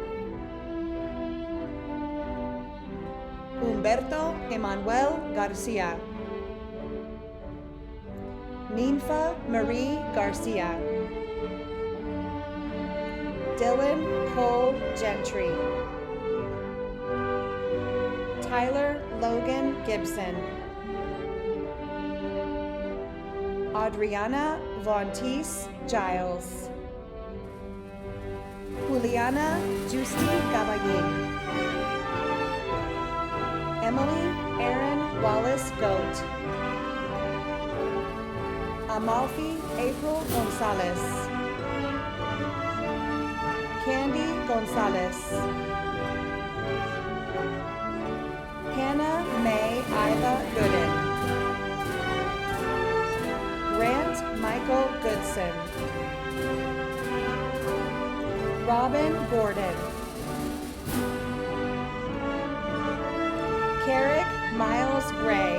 Humberto Emanuel Garcia, Ninfa Marie Garcia, Dylan Cole Gentry, Tyler Logan Gibson, Adriana Vontis Giles, Juliana Justi Gabagin, Emily Aaron Wallace Goat, Amalfi April Gonzalez, Candy Gonzalez, Hannah May Iva Gooden, Grant Michael Goodson, Robin Gordon, Carrick Miles Gray,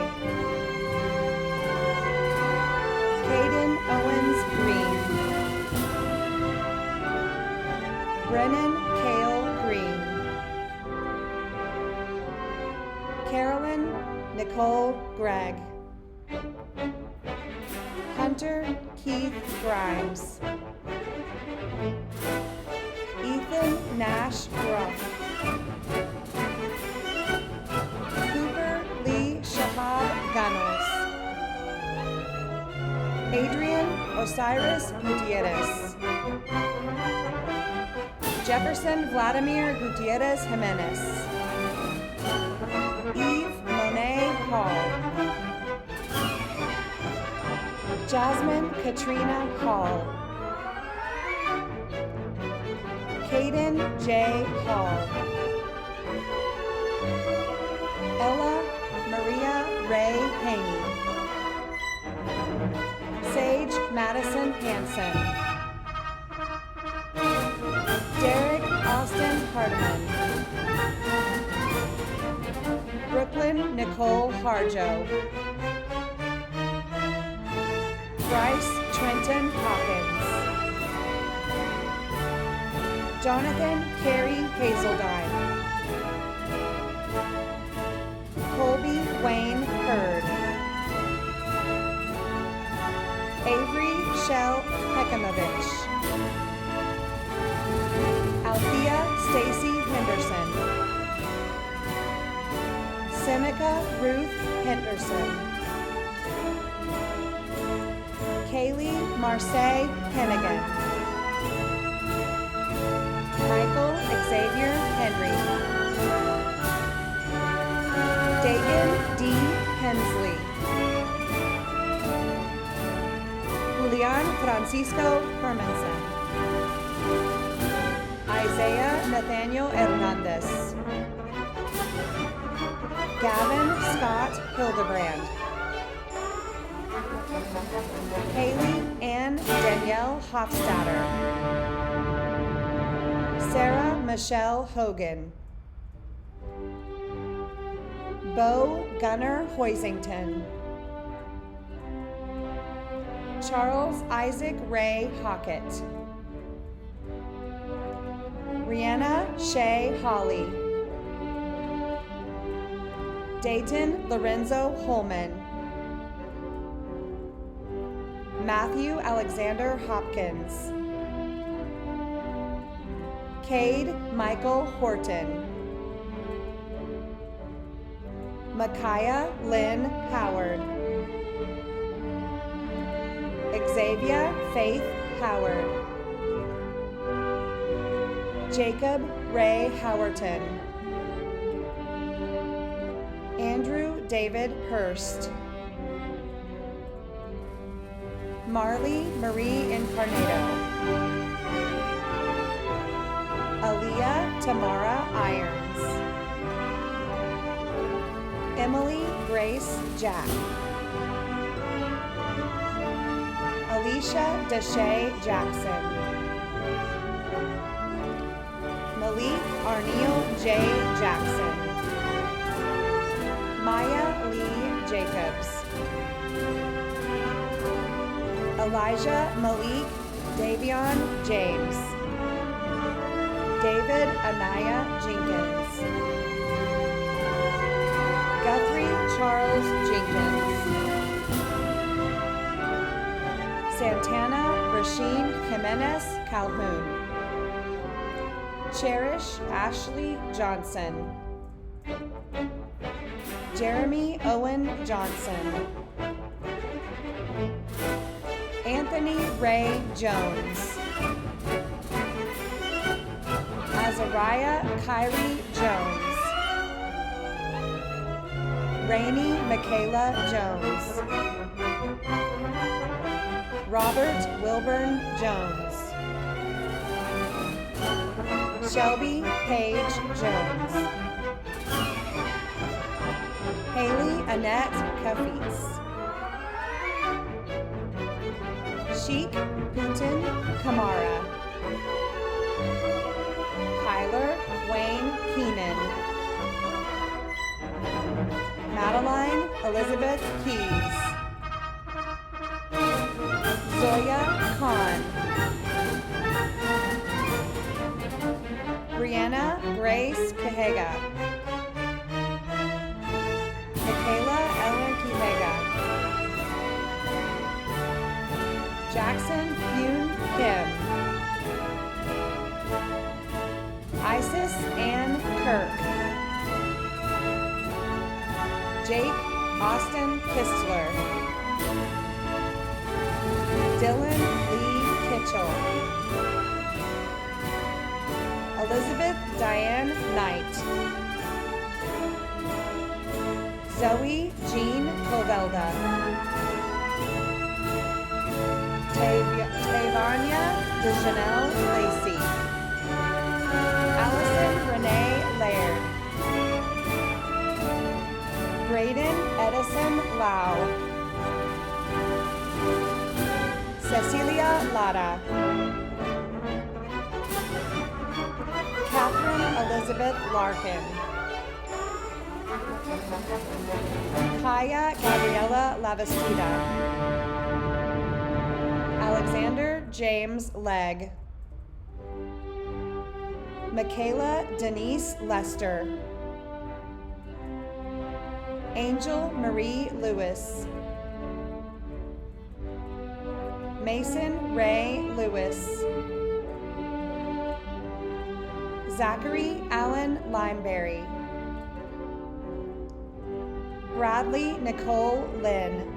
Caden Owens Green, Brennan Kale Green, Carolyn Nicole Gregg, Hunter Keith Grimes, Ethan Nash Ruff, Adrian Osiris Gutierrez. Jefferson Vladimir Gutierrez Jimenez. Eve Monet Hall. Jasmine Katrina Hall. Caden J. Hall. Ella Maria Ray Haney. Sage Madison Hansen. Derek Austin Hardiman. Brooklyn Nicole Harjo. Bryce Trenton Hawkins. Jonathan Carey Hazeldine. Colby Wayne Hurd. Avery Shell Pekimovich. Althea Stacy Henderson. Semica Ruth Henderson. Kaylee Marseille Hennigan. Michael Xavier Henry. Dagan D. Hensley. Julian Francisco Hermanson. Isaiah Nathaniel Hernandez. Gavin Scott Hildebrand. Haley Ann Danielle Hofstadter. Sarah Michelle Hogan. Bo Gunnar Hoisington. Charles Isaac Ray Hockett. Rihanna Shea Holly. Dayton Lorenzo Holman. Matthew Alexander Hopkins. Cade Michael Horton. Micaiah Lynn Howard. Xavier Faith Howard. Jacob Ray Howerton. Andrew David Hurst. Marley Marie Incarnato. Aaliyah Tamara Irons. Emily Grace Jack. Alicia Deshay Jackson. Malik Arneal J. Jackson. Maya Lee Jacobs. Elijah Malik Davion James. David Anaya Jenkins. Guthrie Charles Jenkins. Santana Rasheen Jimenez Calhoun. Cherish Ashley Johnson. Jeremy Owen Johnson. Anthony Ray Jones. Azariah Kyrie Jones. Rainey Michaela Jones. Robert Wilburn Jones. Shelby Paige Jones. Haley Annette Kafitz. Sheik Putin Kamara. Tyler Wayne Keenan. Madeline Elizabeth Keys. Zoya Khan. Brianna Grace Kahega. Michaela Ellen Kahega. Jackson Yoon Kim. Isis Ann Kirk. Jake Austin Kistler. Dylan Lee Kitchell. Elizabeth Diane Knight. Zoe Jean Covelda. Tavania DeJanelle Lacey. Allison Renee Laird. Braden Edison Lau. Cecilia Lara. Catherine Elizabeth Larkin. Kaya Gabriela Lavastida. Alexander James Legg. Michaela Denise Lester. Angel Marie Lewis. Mason Ray Lewis. Zachary Allen Limeberry. Bradley Nicole Lynn.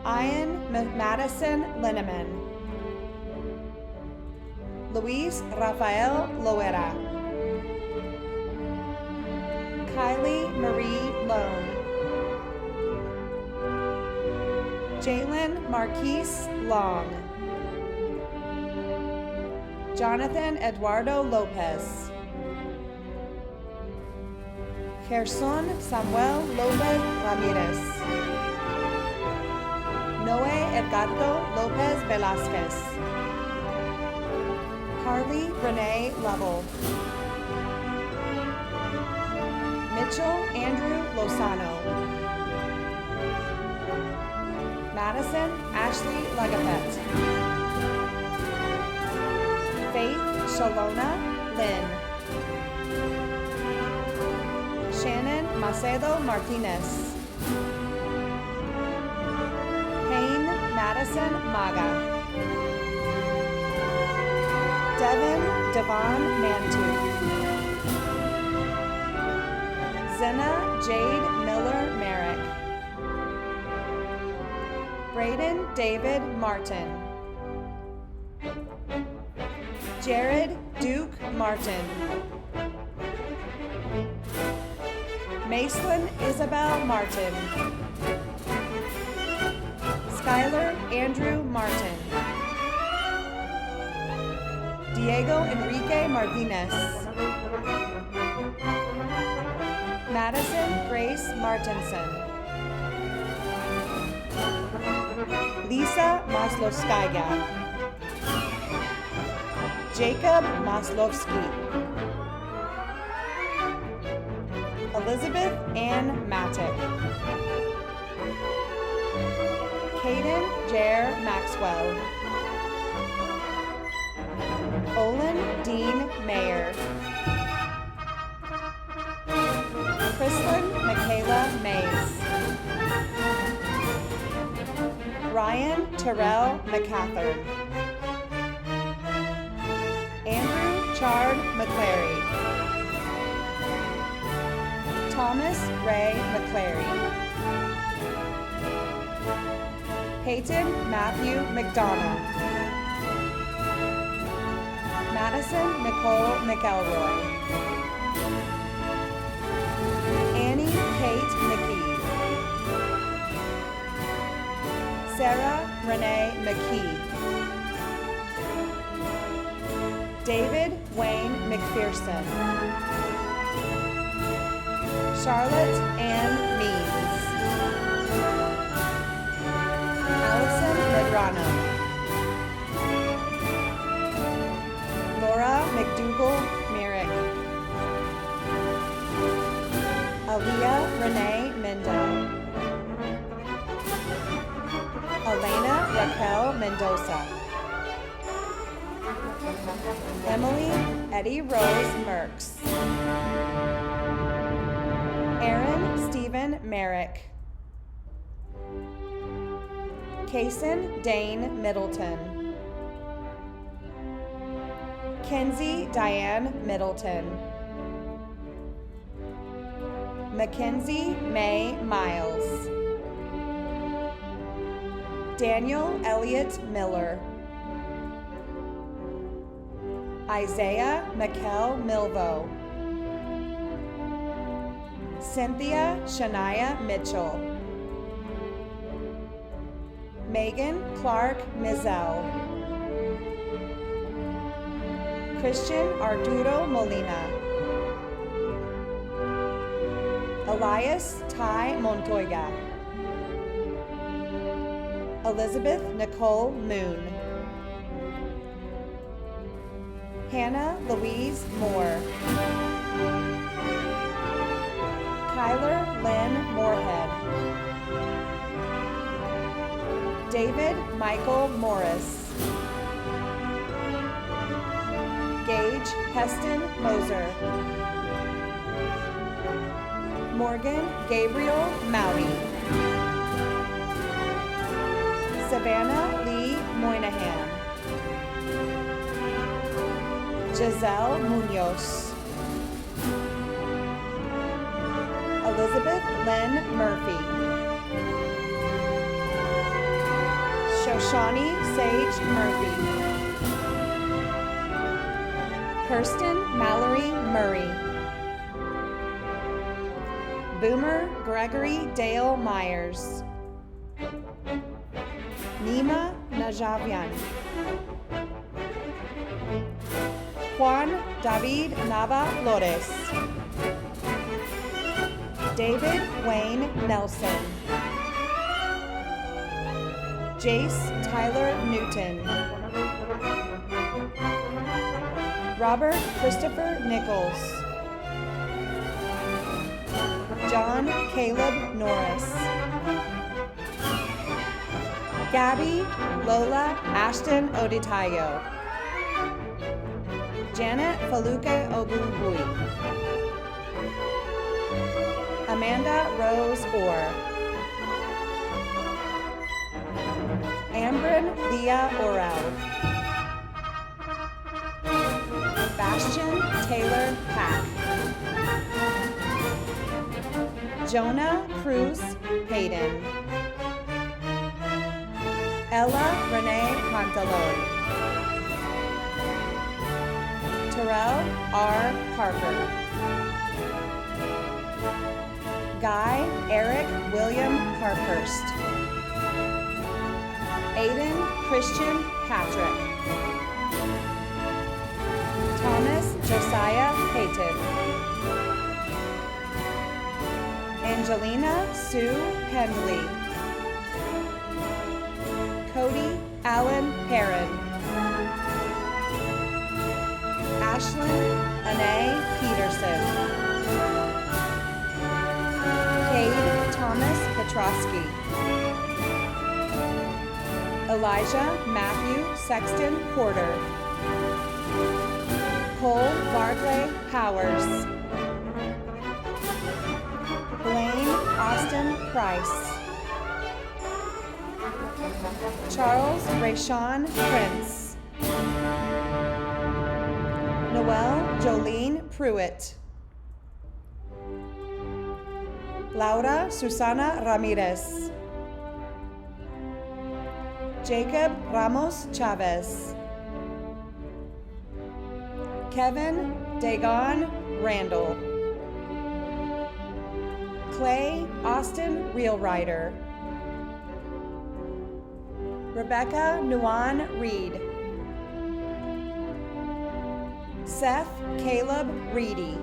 Ian Madison Linneman. Luis Rafael Loera. Kylie Marie Lone. Jalen Marquise Long. Jonathan Eduardo Lopez. Gerson Samuel Lopez Ramirez. Noe Edgardo Lopez Velasquez. Carly Renee Lovell. Mitchell Andrew Lozano. Madison Ashley Legapet. Faith Shalona Lynn. Shannon Macedo Martinez. Payne Madison Maga. Devon Mantu. Zenna Jade Miller Merrick. Braden David Martin. Jared Duke Martin. Macelyn Isabel Martin. Skylar Andrew Martin. Diego Enrique Martinez. Madison Grace Martinson. Lisa Maslovskaya. Jacob Maslovsky. Elizabeth Ann Mattick. Caden Jair Maxwell. Olin Dean Mayer. Chrislyn Michaela Mays. Ryan Terrell McCathern. Andrew Chard McClary. Thomas Ray McClary. Peyton Matthew McDonough. Madison Nicole McElroy. Annie Kate McKee. Sarah Renee McKee. David Wayne McPherson. Charlotte Ann Means. Allison Medrano. Laura McDougall Merrick. Aaliyah Renee Mendo. Elena Raquel Mendoza. Emily Eddie Rose Merks. Aaron Stephen Merrick. Kaysen Dane Middleton. Kenzie Diane Middleton. Mackenzie May Miles. Daniel Elliott Miller. Isaiah Mikkel Milvo. Cynthia Shania Mitchell. Megan Clark Mizell. Christian Arturo Molina. Elias Ty Montoya. Elizabeth Nicole Moon. Hannah Louise Moore. Kyler Lynn Moorhead. David Michael Morris. Gage Heston Moser. Morgan Gabriel Mowdy. Savannah Lee Moynihan. Giselle Munoz. Elizabeth Lynn Murphy. Shoshani Sage Murphy. Kirsten Mallory Murray. Boomer Gregory Dale Myers. Nima Najavian. Juan David Nava Flores. David Wayne Nelson. Jace Tyler Newton. Robert Christopher Nichols. John Caleb Norris. Gabby Lola Ashton Oditayo. Janet Faluke Ogunbui. Amanda Rose Orr. Ambrin Leah Orel. Bastian Taylor Pack. Jonah Cruz Hayden. Ella Renee Pantalon. Terrell R. Parker. Guy Eric William Parkhurst. Aiden Christian Patrick. Thomas Josiah Payton. Angelina Sue Pendley. Cody Allen Perrin. Ashlyn Anae Peterson. Cade Thomas Petrosky. Elijah Matthew Sexton Porter. Cole Barclay Powers. Blaine Austin Price. Charles Rayshawn Prince. Noelle Jolene Pruitt. Laura Susana Ramirez. Jacob Ramos Chavez. Kevin Dagon Randall. Clay Austin Reelrider. Rebecca Nuan Reed. Seth Caleb Reedy.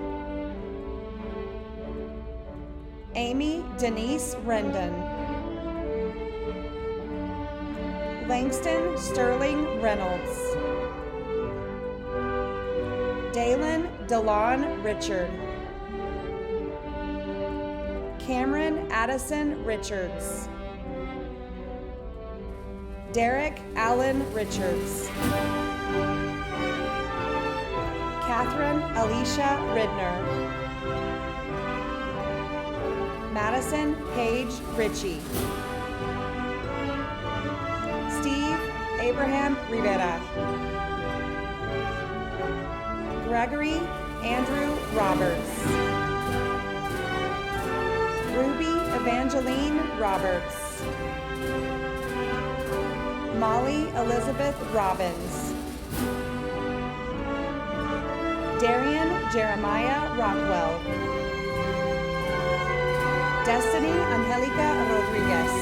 Amy Denise Rendon. Langston Sterling Reynolds. Dalen DeLon Richard. Cameron Addison Richards. Derek Allen Richards. Catherine Alicia Ridner. Madison Paige Ritchie. Steve Abraham Rivera. Gregory Andrew Roberts. Ruby Evangeline Roberts. Molly Elizabeth Robbins. Darian Jeremiah Rockwell. Destiny Angelica Rodriguez.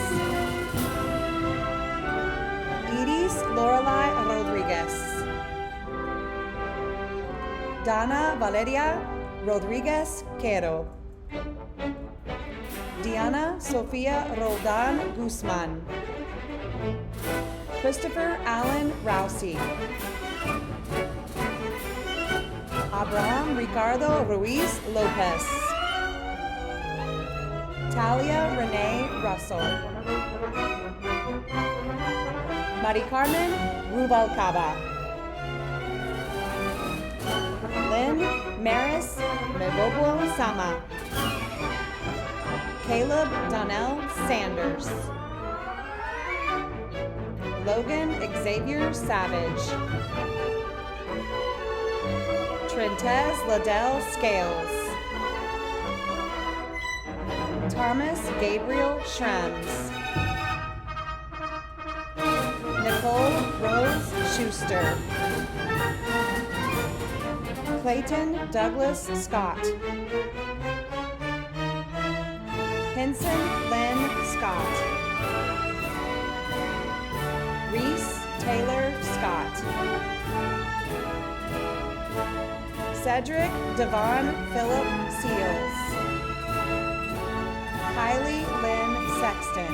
Iris Lorelai Rodriguez. Dana Valeria Rodriguez Quero. Diana Sofia Roldan Guzman. Christopher Allen Rousey. Abraham Ricardo Ruiz Lopez. Talia Renee Russell. Mari Carmen Rubalcaba. Lynn Maris Mebobo Sama. Caleb Donnell Sanders. Logan Xavier Savage. Trentez Liddell Scales. Thomas Gabriel Schrems. Nicole Rose Schuster. Clayton Douglas Scott. Henson Lynn Scott. Reese Taylor Scott. Cedric Devon Philip Seals. Kylie Lynn Sexton.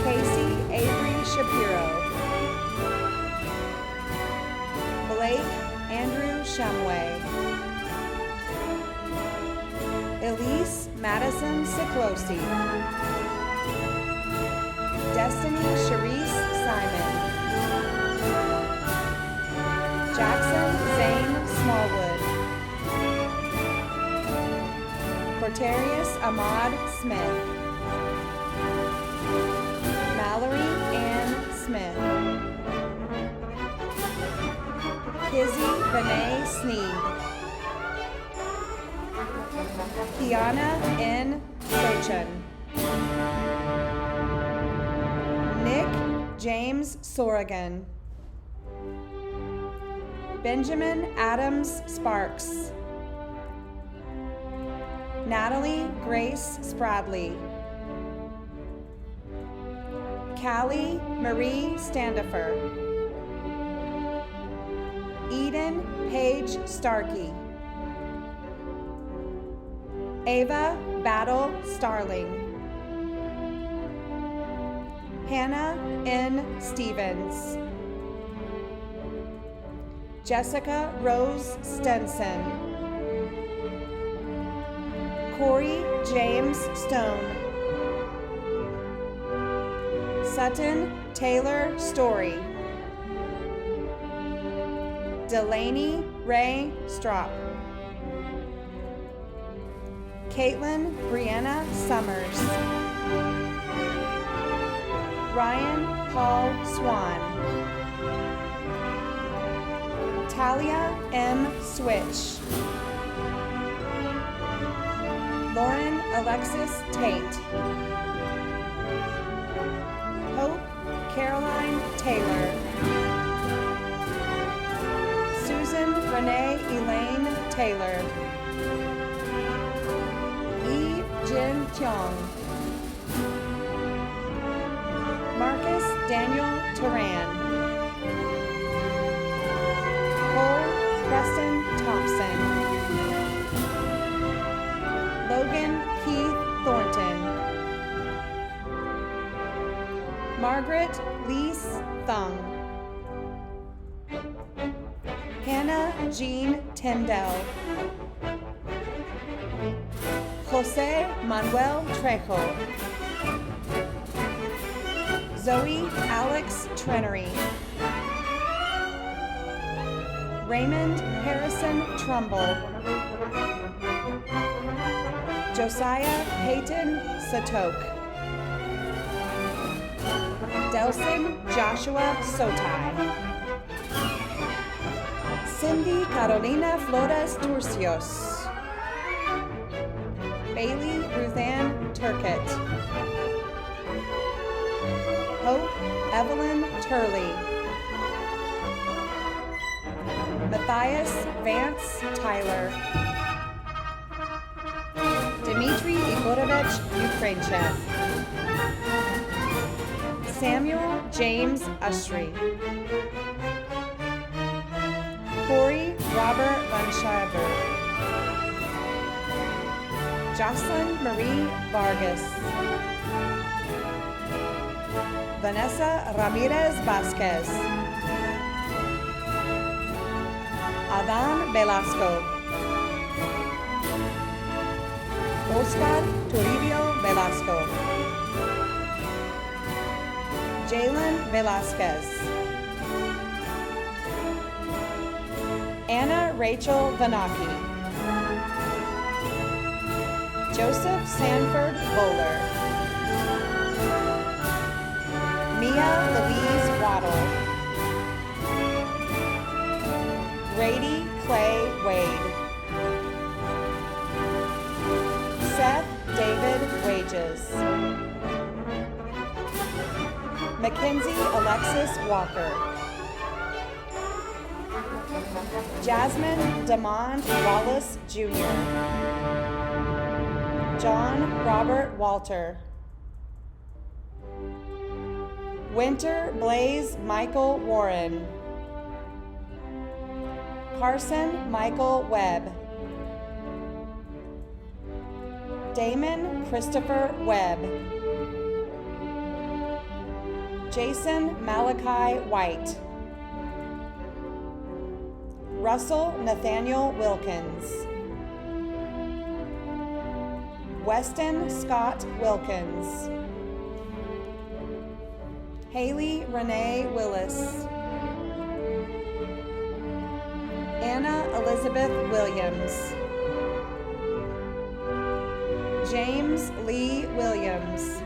Casey Avery Shapiro. Blake Andrew Shumway. Elise Madison Ciclosi. Destiny Charisse Simon. Jackson Zane Smallwood. Corterius Ahmad Smith. Mallory Ann Smith. Kizzy Renee Sneed. Kiana N. Sochan. Nick James Sorrigan. Benjamin Adams Sparks. Natalie Grace Spradley. Callie Marie Standifer. Eden Paige Starkey. Ava Battle Starling. Hannah N. Stevens. Jessica Rose Stenson. Corey James Stone. Sutton Taylor Story. Delaney Ray Strop. Caitlin Brianna Summers. Ryan Paul Swan. Talia M. Switch. Lauren Alexis Tate. Hope Caroline Taylor. Susan Renee Elaine Taylor. Yi Jin Kyung. Marcus Daniel Turan. Cole Preston Thompson. Logan Keith Thornton. Margaret Lise Thung. Hannah Jean Tyndall. Jose Manuel Trejo. Zoe Alex Trenery. Raymond Harrison Trumbull. Josiah Peyton Satok. Delson Joshua Sotai. Cindy Carolina Flores Turcios. Bailey Ruthann Turkett. Hope Evelyn Turley. Matthias Vance Tyler. Dmitry Igorovich Ukrainchev. Samuel James Usry. Corey Robert Van Schreiber. Jocelyn Marie Vargas. Vanessa Ramirez Vasquez. Adan Velasco. Oscar Toribio Velasco. Jalen Velasquez. Anna Rachel Vanaki. Joseph Sanford Bowler. Mia Louise Waddle. Grady Clay Wade. Seth David Wages. Mackenzie Alexis Walker. Jasmine Damond Wallace Jr. John Robert Walter. Winter Blaze Michael Warren. Carson Michael Webb. Damon Christopher Webb. Jason Malachi White. Russell Nathaniel Wilkins. Weston Scott Wilkins. Haley Renee Willis. Anna Elizabeth Williams. James Lee Williams.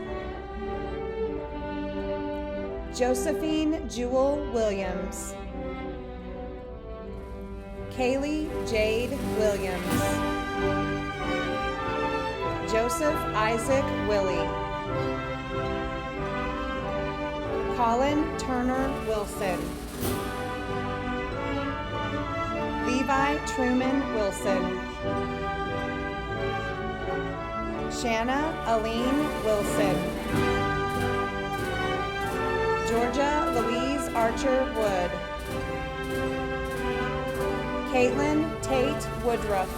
Josephine Jewel Williams. Kaylee Jade Williams. Joseph Isaac Willie. Colin Turner Wilson. Levi Truman Wilson. Shanna Aline Wilson. Georgia Louise Archer Wood. Caitlin Tate Woodruff.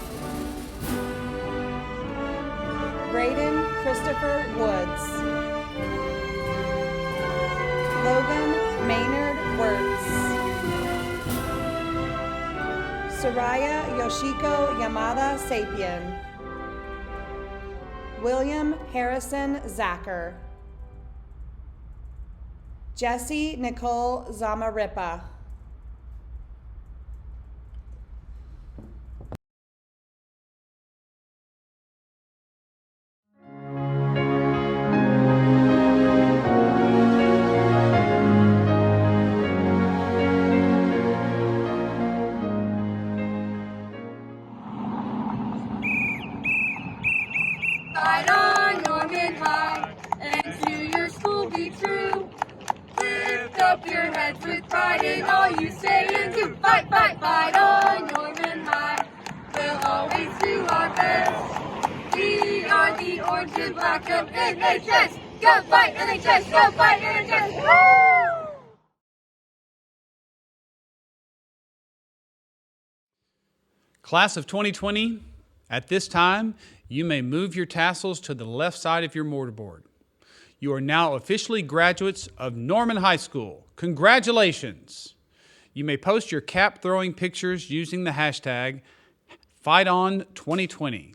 Braden Christopher Woods. Logan Maynard Wirtz. Soraya Yoshiko Yamada Sapien. William Harrison Zacher. Jessie Nicole Zamaripa. Fight on, Norman High, and to your school be true. Lift up your heads with pride in all you say and do. Fight, fight, fight on, Norman High. We'll always do our best. We are the orange and black of NHS. Go fight NHS, go fight NHS. Woo! Class of 2020, at this time, you may move your tassels to the left side of your mortarboard. You are now officially graduates of Norman High School. Congratulations! You may post your cap throwing pictures using the hashtag FightOn2020.